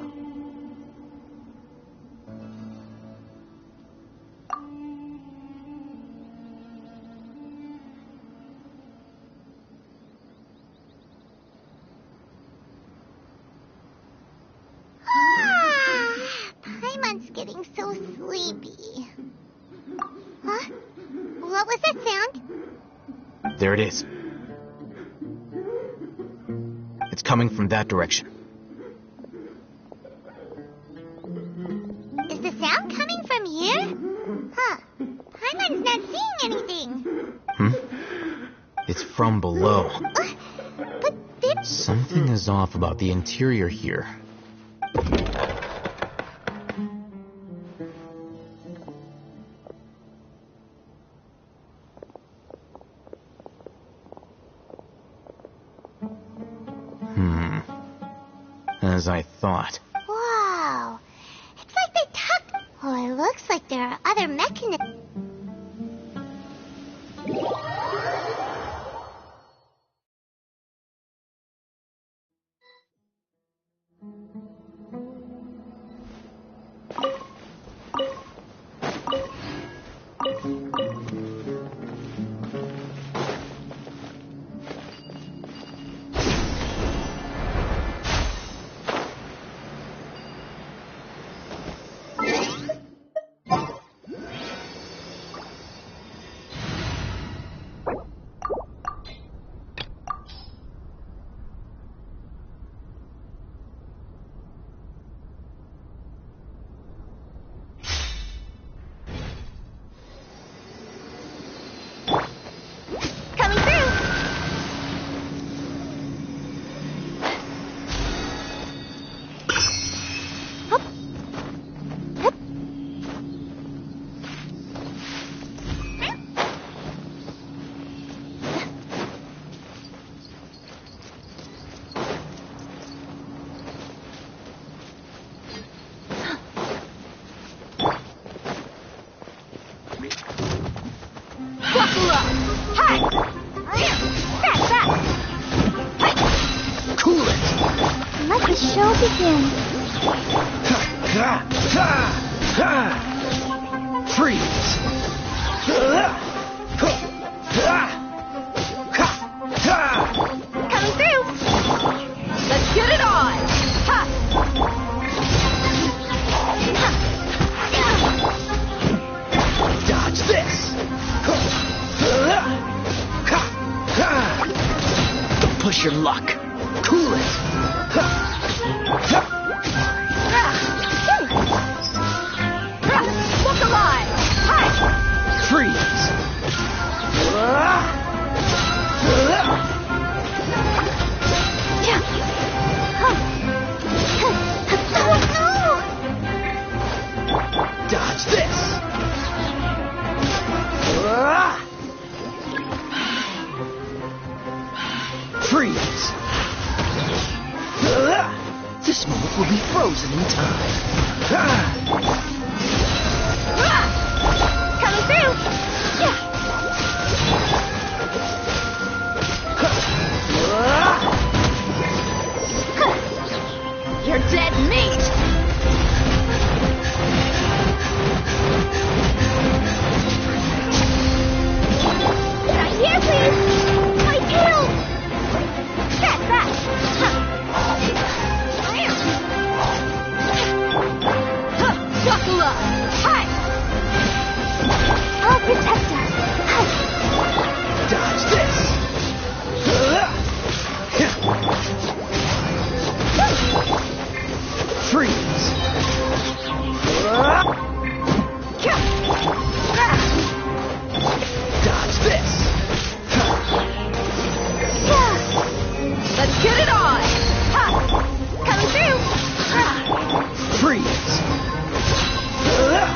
Speaker 2: Paimon's getting so sleepy. Huh? What was that sound?
Speaker 5: There it is. It's coming from that direction.
Speaker 2: Is the sound coming from here? Huh. Paimon's not seeing anything.
Speaker 5: It's from below.
Speaker 2: But then...
Speaker 5: Something is off about the interior here. As I thought.
Speaker 2: Wow. It's like they tucked... Oh, it looks like there are other mechanisms. Buckle up! Hi! That!
Speaker 13: Cool it!
Speaker 2: Let the show begin.
Speaker 13: Freeze!
Speaker 2: Coming through!
Speaker 4: Let's get it on! Ha!
Speaker 13: Dodge this! Don't push your luck. Cool it!
Speaker 4: Look alive! Hi!
Speaker 13: Freeze! Dodge this! Freeze! This moment will be frozen in time.
Speaker 2: Coming through!
Speaker 4: You're dead meat!
Speaker 2: Right here, please! My tail! That!
Speaker 4: Buckle up! Hi!
Speaker 2: I'll protect us.
Speaker 13: Dodge this! Freeze! Dodge this!
Speaker 4: Let's get it on!
Speaker 2: Coming through!
Speaker 13: Freeze!
Speaker 2: That!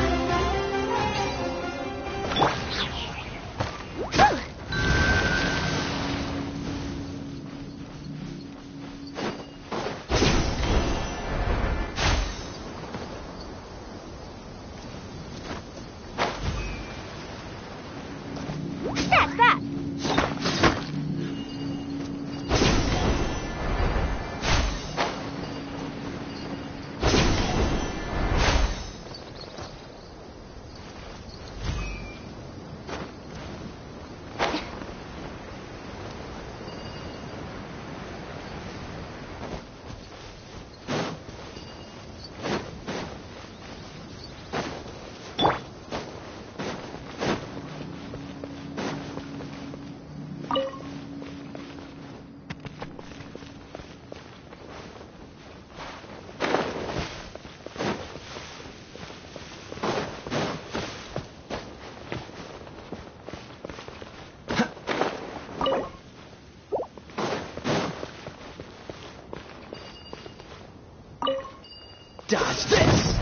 Speaker 13: Dodge this!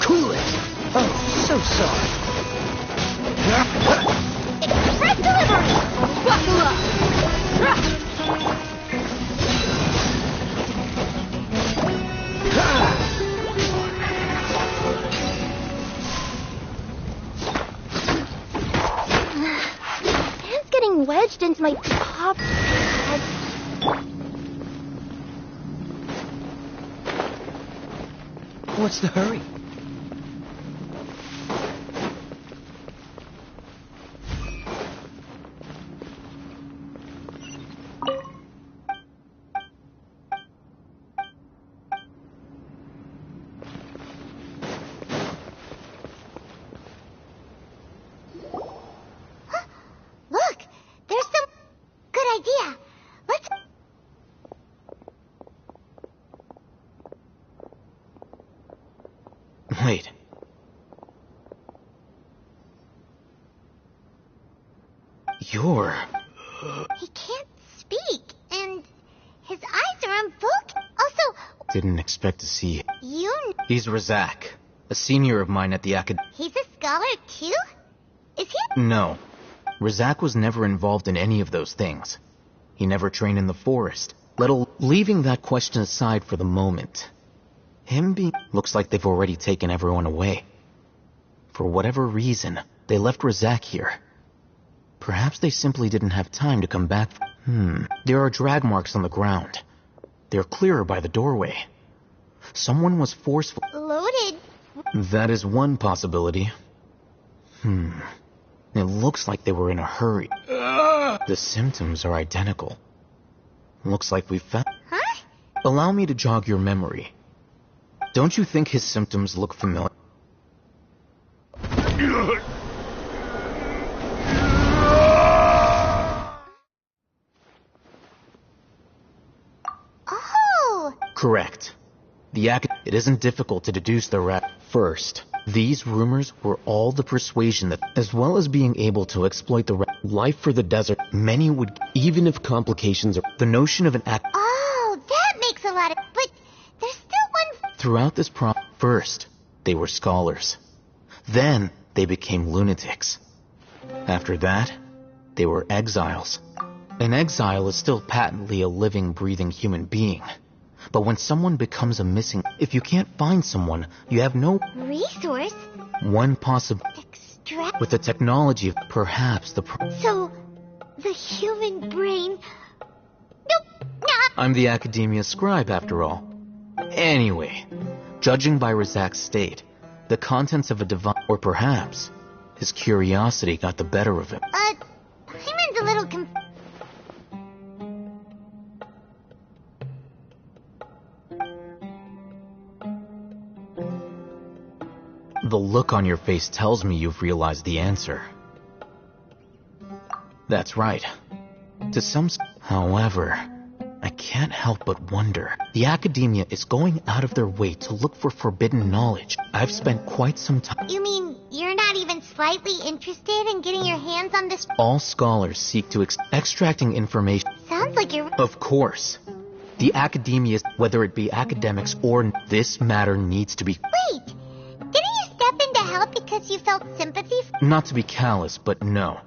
Speaker 13: Cool it! Oh, so sorry.
Speaker 2: Express delivery!
Speaker 4: Buckle up!
Speaker 2: Hand's getting wedged into my top pad.
Speaker 13: What's the hurry?
Speaker 2: Look! There's some good idea. Let's...
Speaker 5: Wait.
Speaker 2: He can't speak, and his eyes are unfocused. Also,
Speaker 5: Didn't expect to see.
Speaker 2: you...
Speaker 5: He's Razak, a senior of mine at the academy.
Speaker 2: He's a scholar, too? Is he?
Speaker 5: No. Razak was never involved in any of those things. He never trained in the forest. Leaving that question aside for the moment. Him being... Looks like they've already taken everyone away. For whatever reason, they left Razak here. Perhaps they simply didn't have time to come back. There are drag marks on the ground. They're clearer by the doorway. Someone was forceful.
Speaker 2: Loaded.
Speaker 5: That is one possibility. It looks like they were in a hurry. The symptoms are identical. Looks like we found...
Speaker 2: Huh?
Speaker 5: Allow me to jog your memory. Don't you think his symptoms look familiar?
Speaker 2: Oh!
Speaker 5: Correct. It isn't difficult to deduce the First, these rumors were all the persuasion that, as well as being able to exploit the life for the desert, many would, even if complications are... The notion of an act...
Speaker 2: Oh, that makes a lot of... But there's still one...
Speaker 5: Throughout this first, they were scholars. Then, they became lunatics. After that, they were exiles. An exile is still patently a living, breathing human being. But when someone becomes a missing... If you can't find someone, you have no...
Speaker 2: Resource?
Speaker 5: One possible...
Speaker 2: Extract...
Speaker 5: With the technology of perhaps the...
Speaker 2: So, the human brain... Nope, nah.
Speaker 5: I'm the academia scribe, after all. Anyway, judging by Razak's state, the contents of a divine... Or perhaps, his curiosity got the better of him.
Speaker 2: Hyman's a little confused.
Speaker 5: The look on your face tells me you've realized the answer. That's right. To some... However, I can't help but wonder. The academia is going out of their way to look for forbidden knowledge. I've spent quite some time...
Speaker 2: You mean you're not even slightly interested in getting your hands on this...
Speaker 5: All scholars seek to extracting information.
Speaker 2: Sounds like you're...
Speaker 5: Of course. The academia, whether it be academics or... This matter needs to be...
Speaker 2: Wait! Didn't you step in to help because you felt sympathy for...
Speaker 5: Not to be callous, but no.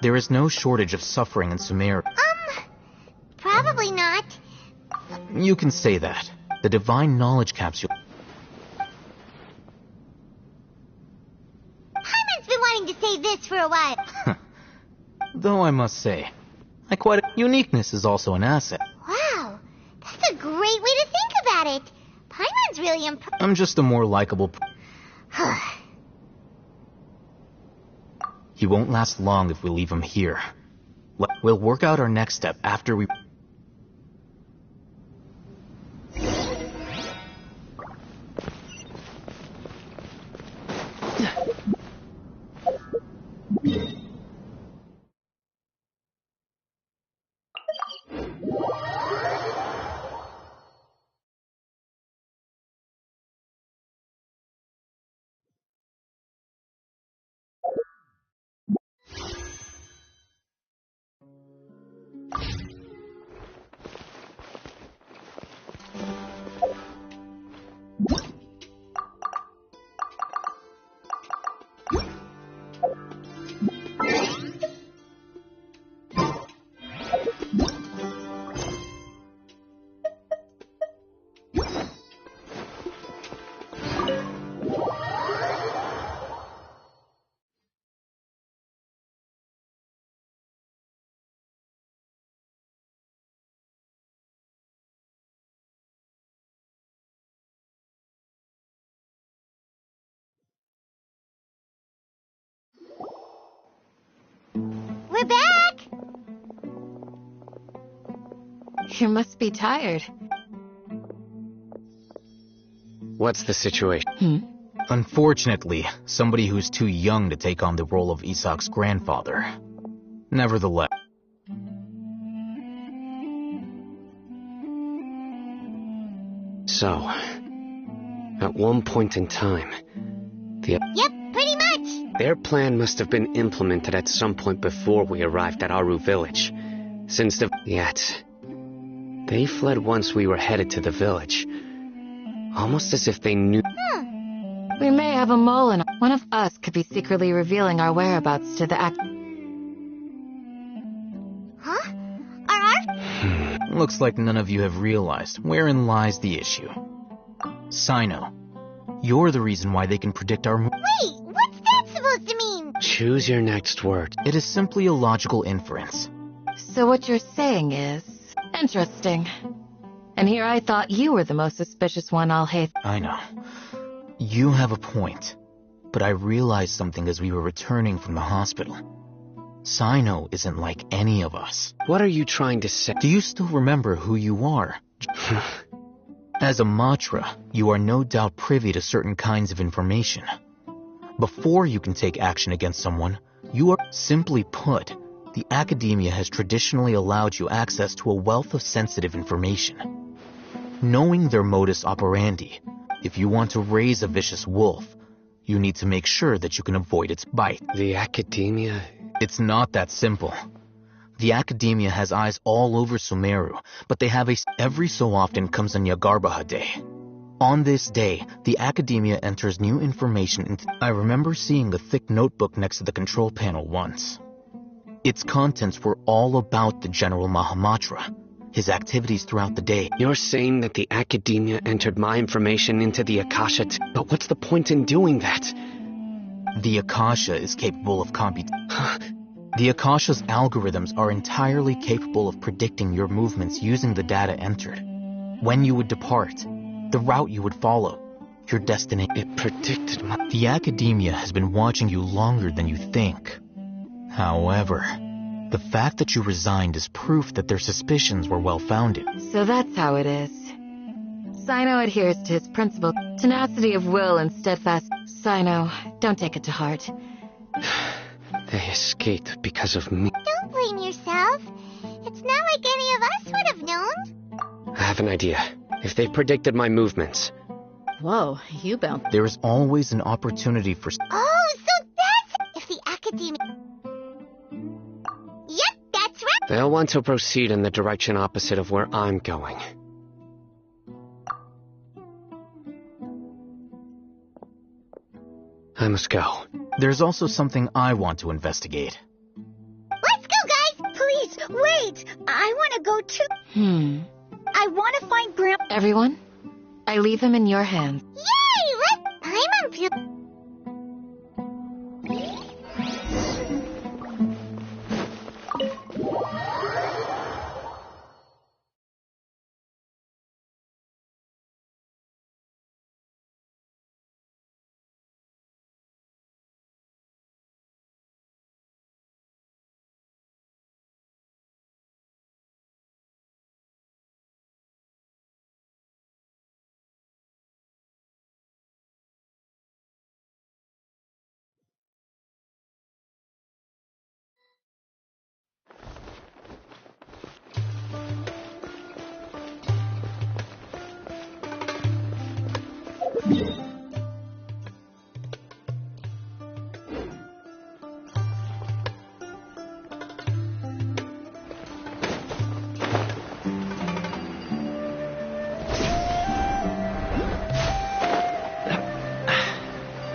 Speaker 5: There is no shortage of suffering in Sumeria.
Speaker 2: Probably not.
Speaker 5: You can say that. The divine knowledge capsule...
Speaker 2: Hyman's been wanting to say this for a while.
Speaker 5: Though I must say, uniqueness is also an asset.
Speaker 2: Wow, that's a great way to think about it. Hyman's really impressed.
Speaker 5: I'm just a more likable... He won't last long if we leave him here. We'll work out our next step after we...
Speaker 2: We're back!
Speaker 8: You must be tired.
Speaker 6: What's the situation?
Speaker 5: Unfortunately, somebody who's too young to take on the role of Isak's grandfather. Nevertheless...
Speaker 6: So, at one point in time,
Speaker 2: Yep, pretty much.
Speaker 6: their plan must have been implemented at some point before we arrived at Aru village. since the... Yet, they fled once we were headed to the village. Almost as if they knew...
Speaker 8: We may have a mole in... One of us could be secretly revealing our whereabouts to the
Speaker 2: Huh?
Speaker 5: Looks like none of you have realized wherein lies the issue. Sino, you're the reason why they can predict our...
Speaker 2: Wait, what's that supposed to mean?
Speaker 6: Choose your next word.
Speaker 5: It is simply a logical inference.
Speaker 8: So what you're saying is... Interesting. And here I thought you were the most suspicious one, Al-Hayth.
Speaker 5: I know. You have a point. But I realized something as we were returning from the hospital. Sino isn't like any of us.
Speaker 6: What are you trying to say?
Speaker 5: Do you still remember who you are? As a Matra, you are no doubt privy to certain kinds of information. Before you can take action against someone, you are... Simply put, the academia has traditionally allowed you access to a wealth of sensitive information. Knowing their modus operandi, if you want to raise a vicious wolf, you need to make sure that you can avoid its bite.
Speaker 6: The academia...
Speaker 5: It's not that simple. The academia has eyes all over Sumeru, but they have every so often comes on Yagarbaha Day. On this day, the academia enters new information into... I remember seeing a thick notebook next to the control panel once. Its contents were all about the General Mahamatra, his activities throughout the day.
Speaker 6: You're saying that the academia entered my information into the Akasha but what's the point in doing that?
Speaker 5: The Akasha is capable of The Akasha's algorithms are entirely capable of predicting your movements using the data entered. When you would depart, the route you would follow, your destination.
Speaker 6: It predicted my...
Speaker 5: The academia has been watching you longer than you think. However, the fact that you resigned is proof that their suspicions were well-founded.
Speaker 8: So that's how it is. Sino adheres to his principle, tenacity of will and steadfast... Sino, don't take it to heart.
Speaker 6: They escaped because of me.
Speaker 2: Don't blame yourself. It's not like any of us would have known.
Speaker 6: I have an idea. If they predicted my movements...
Speaker 4: Whoa, you bounced.
Speaker 5: There is always an opportunity for...
Speaker 2: Oh, so that's... If the academia... Yep, that's right.
Speaker 6: They'll want to proceed in the direction opposite of where I'm going. I must go.
Speaker 5: There's also something I want to investigate.
Speaker 2: Let's go, guys!
Speaker 14: Please, wait! I want to go too. I want to find Grandpa.
Speaker 8: Everyone, I leave him in your hands.
Speaker 2: Yay! I'm on view.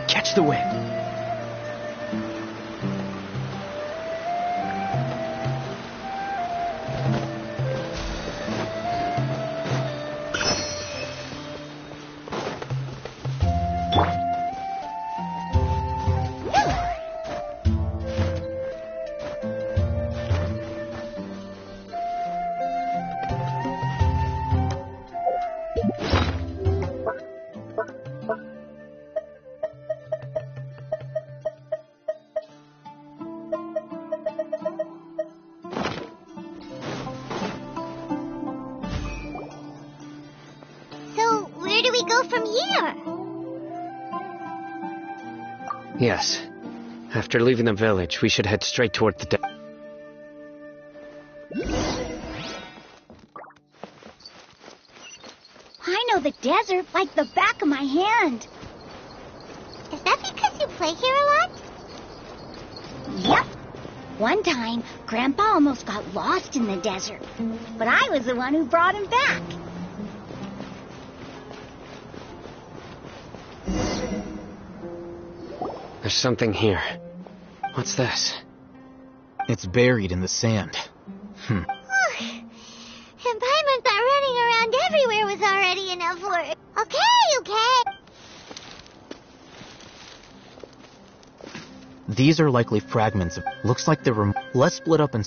Speaker 11: Catch the wind.
Speaker 6: Yes. After leaving the village, we should head straight toward the...
Speaker 14: I know the desert like the back of my hand.
Speaker 2: Is that because you play here a lot?
Speaker 14: Yep. One time, Grandpa almost got lost in the desert, but I was the one who brought him back.
Speaker 6: There's something here. What's this?
Speaker 5: It's buried in the sand.
Speaker 2: And Paimon thought running around everywhere was already enough work. Okay.
Speaker 5: These are likely fragments of... Looks like they were... Let's split up and...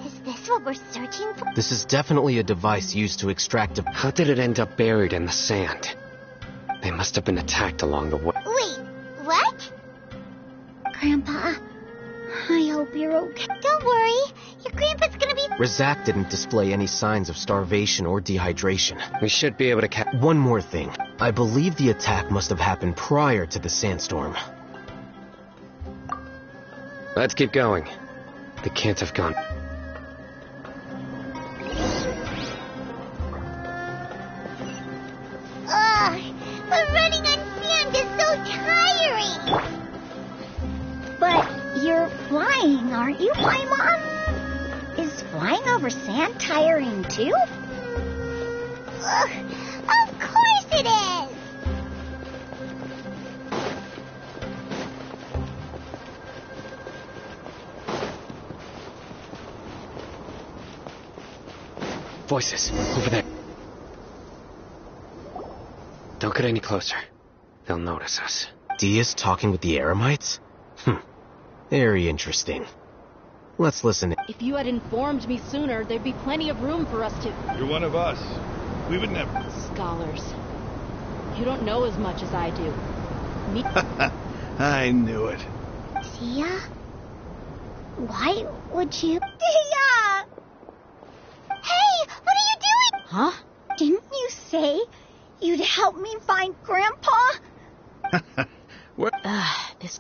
Speaker 2: Is this what we're searching for?
Speaker 5: This is definitely a device used to extract a...
Speaker 6: How did it end up buried in the sand? They must have been attacked along the way.
Speaker 2: Wait, what?
Speaker 14: Grandpa, I hope you're okay.
Speaker 2: Don't worry. Your grandpa's gonna be...
Speaker 5: Razak didn't display any signs of starvation or dehydration.
Speaker 6: We should be able to
Speaker 5: One more thing. I believe the attack must have happened prior to the sandstorm.
Speaker 6: Let's keep going. They can't have gone.
Speaker 2: But running on sand is so tiring.
Speaker 14: But you're flying, aren't you, Paimon? Is flying over sand tiring too?
Speaker 2: Of course it is.
Speaker 6: Voices, over there. Don't get any closer. They'll notice us.
Speaker 5: Dia's talking with the Eremites? Very interesting. Let's listen.
Speaker 4: If you had informed me sooner, there'd be plenty of room for us to...
Speaker 15: You're one of us. We would never...
Speaker 4: Scholars. You don't know as much as I do. Me...
Speaker 15: I knew it.
Speaker 2: Dia? Why would you...
Speaker 14: Dia!
Speaker 2: Hey, what are you doing?
Speaker 4: Huh?
Speaker 14: Didn't you say you'd help me find Grandpa?
Speaker 15: What?
Speaker 4: This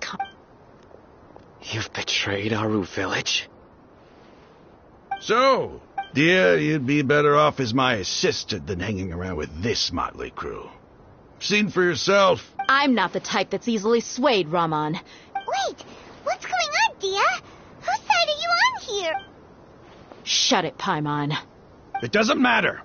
Speaker 6: You've betrayed Aru Village?
Speaker 15: So, dear, you'd be better off as my assistant than hanging around with this motley crew. Seen for yourself.
Speaker 4: I'm not the type that's easily swayed, Raman.
Speaker 2: Wait, what's going on, Dia? Whose side are you on here?
Speaker 4: Shut it, Paimon.
Speaker 15: It doesn't matter.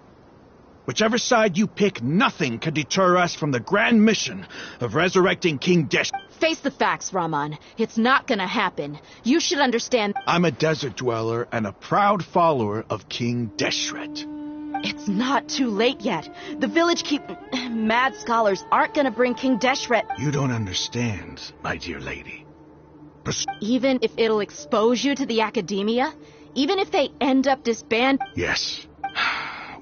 Speaker 15: Whichever side you pick, nothing can deter us from the grand mission of resurrecting King Deshret.
Speaker 4: Face the facts, Raman. It's not gonna happen. You should understand...
Speaker 15: I'm a desert dweller and a proud follower of King Deshret.
Speaker 4: It's not too late yet. The village Mad scholars aren't gonna bring King Deshret...
Speaker 15: You don't understand, my dear lady.
Speaker 4: Even if it'll expose you to the academia? Even if they end up disbanded?
Speaker 15: Yes.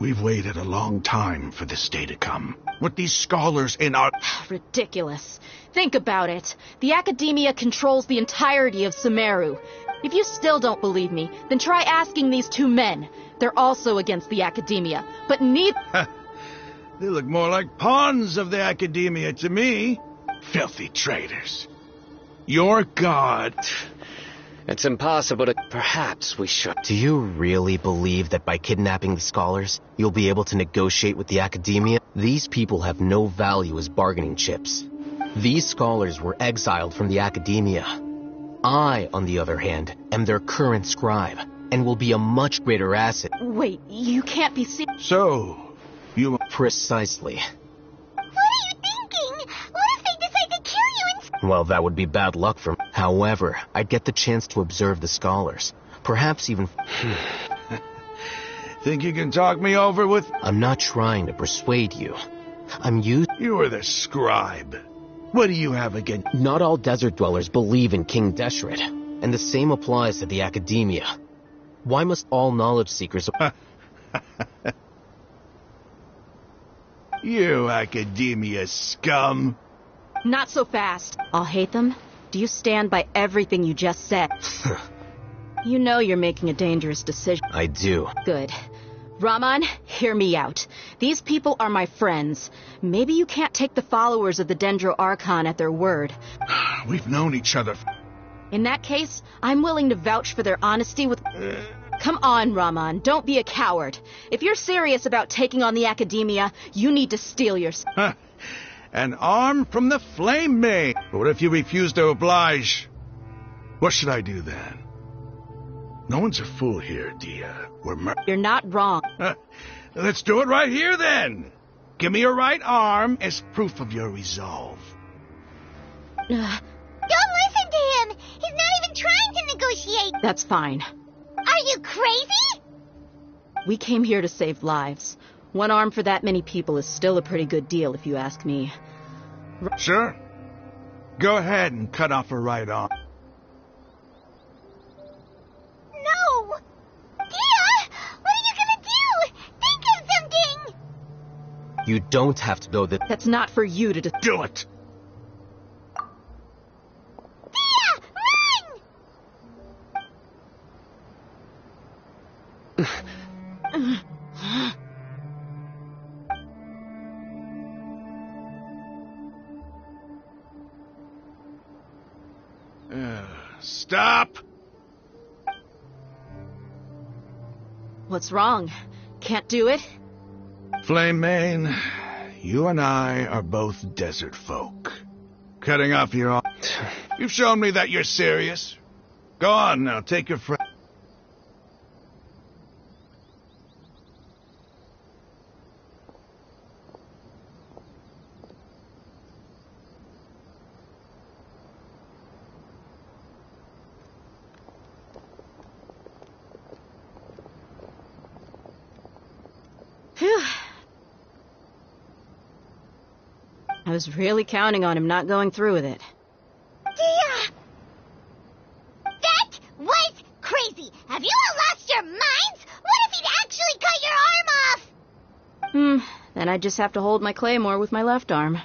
Speaker 15: We've waited a long time for this day to come. With these scholars in our...
Speaker 4: Ridiculous. Think about it. The academia controls the entirety of Sumeru. If you still don't believe me, then try asking these two men. They're also against the academia, but neither...
Speaker 15: They look more like pawns of the academia to me. Filthy traitors. Your god...
Speaker 6: It's impossible to... Perhaps we should...
Speaker 5: Do you really believe that by kidnapping the scholars, you'll be able to negotiate with the academia? These people have no value as bargaining chips. These scholars were exiled from the academia. I, on the other hand, am their current scribe, and will be a much greater asset.
Speaker 4: Wait, you can't be serious.
Speaker 15: So, you...
Speaker 5: Precisely.
Speaker 2: What are you thinking? What if they decide to kill you and...
Speaker 5: Well, that would be bad luck for me. However, I'd get the chance to observe the scholars. Perhaps even...
Speaker 15: Think you can talk me over with...
Speaker 5: I'm not trying to persuade you.
Speaker 15: You are the scribe. What do you have against...
Speaker 5: Not all desert dwellers believe in King Deshret, and the same applies to the academia. Why must all knowledge seekers...
Speaker 15: You academia scum.
Speaker 4: Not so fast. I'll hate them. Do you stand by everything you just said? You know you're making a dangerous decision.
Speaker 5: I do.
Speaker 4: Good. Raman, hear me out. These people are my friends. Maybe you can't take the followers of the Dendro Archon at their word.
Speaker 15: We've known each other.
Speaker 4: In that case, I'm willing to vouch for their honesty with... Come on, Raman, don't be a coward. If you're serious about taking on the academia, you need to steel yourself.
Speaker 15: An arm from the Flame Maid. But what if you refuse to oblige? What should I do then? No one's a fool here, Dia.
Speaker 4: You're not wrong.
Speaker 15: Let's do it right here, then. Give me your right arm as proof of your resolve.
Speaker 2: Don't listen to him! He's not even trying to negotiate!
Speaker 4: That's fine.
Speaker 2: Are you crazy?
Speaker 4: We came here to save lives. One arm for that many people is still a pretty good deal, if you ask me.
Speaker 15: Sure. Go ahead and cut off her right arm.
Speaker 2: No! Dia! What are you gonna do? Think of something!
Speaker 5: You don't have to go that.
Speaker 4: That's not for you to
Speaker 15: do it!
Speaker 2: Dia! Run!
Speaker 15: Stop!
Speaker 4: What's wrong? Can't do it?
Speaker 15: Flame Mane, you and I are both desert folk. Cutting off your arm. You've shown me that you're serious. Go on now, take your friend.
Speaker 4: I was really counting on him not going through with it.
Speaker 2: Dia! That was crazy! Have you all lost your minds? What if he'd actually cut your arm off?
Speaker 4: Then I'd just have to hold my claymore with my left arm.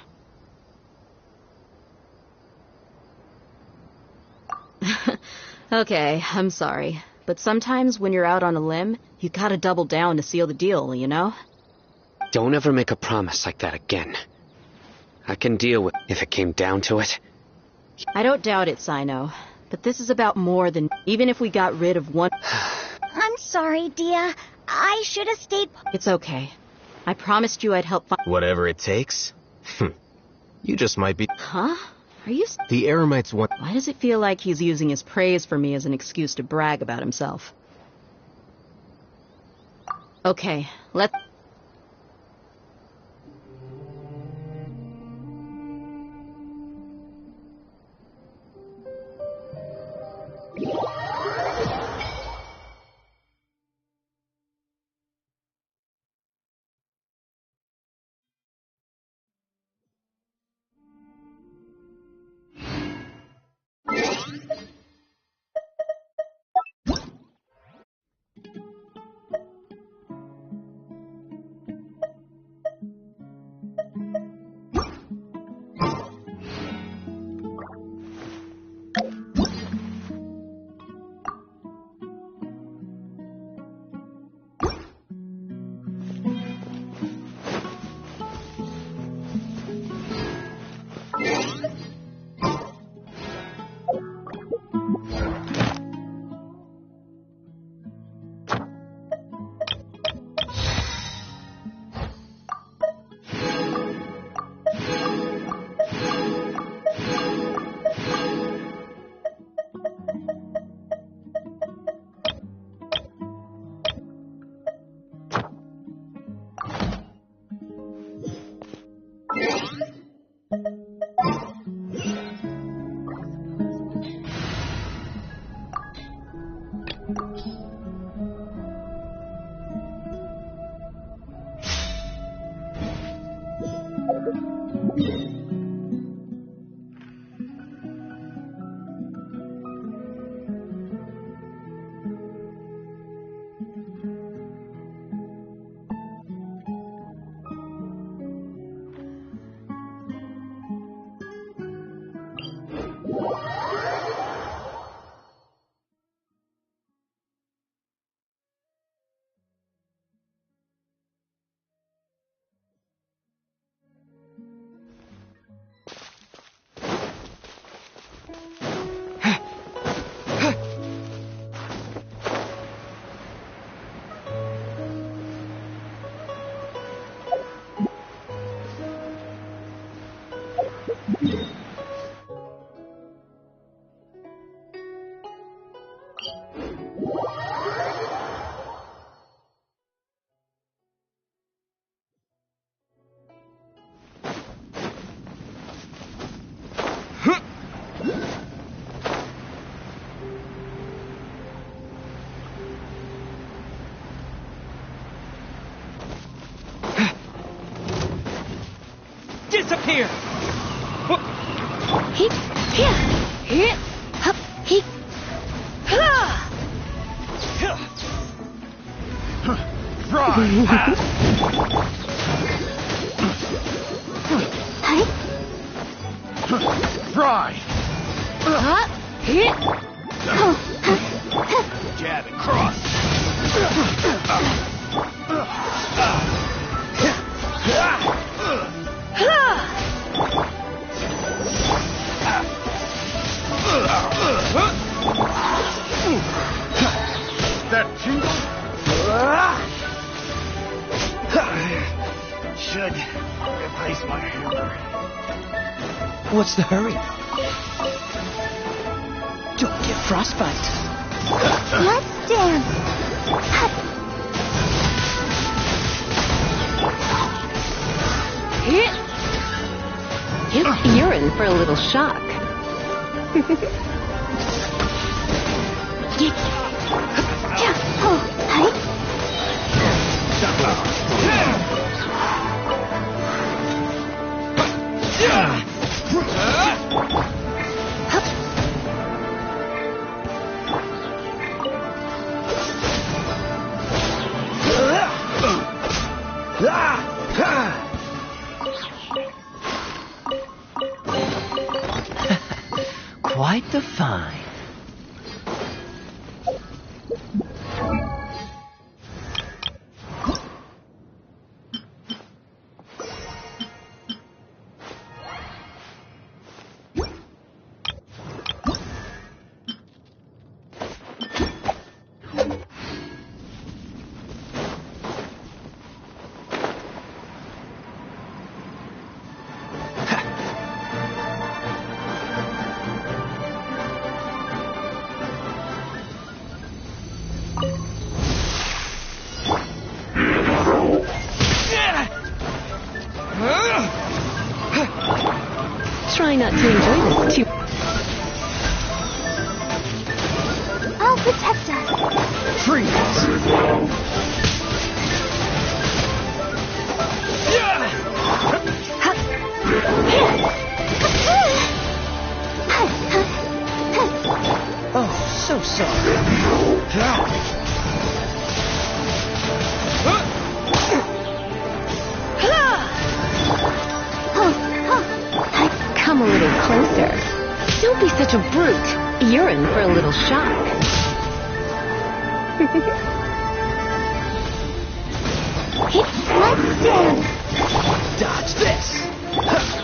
Speaker 4: Okay, I'm sorry. But sometimes when you're out on a limb, you gotta double down to seal the deal, you know?
Speaker 6: Don't ever make a promise like that again. I can deal with if it came down to it.
Speaker 4: I don't doubt it, Sino. But this is about more than... Even if we got rid of one...
Speaker 2: I'm sorry, Dia. I should have stayed...
Speaker 4: It's okay. I promised you I'd help find...
Speaker 5: Whatever it takes? You just might be...
Speaker 4: Huh? Are you...
Speaker 5: The Eremites want...
Speaker 4: Why does it feel like he's using his praise for me as an excuse to brag about himself? Okay, let's...
Speaker 11: disappear!
Speaker 7: He, here, here, hup, he, ha!
Speaker 15: Fry!
Speaker 7: Here.
Speaker 15: Jab and cross! That tingle? Should replace my hammer.
Speaker 11: What's the hurry?
Speaker 1: Don't get frostbite.
Speaker 2: Let's dance.
Speaker 7: You're in for a little shock.
Speaker 11: Quite the find. Try not to enjoy this too.
Speaker 2: I'll protect us.
Speaker 11: Freeze! Oh, so sorry.
Speaker 7: Come a little closer. Don't be such a brute. You're in for a little shock.
Speaker 2: Let's dance.
Speaker 11: Dodge this!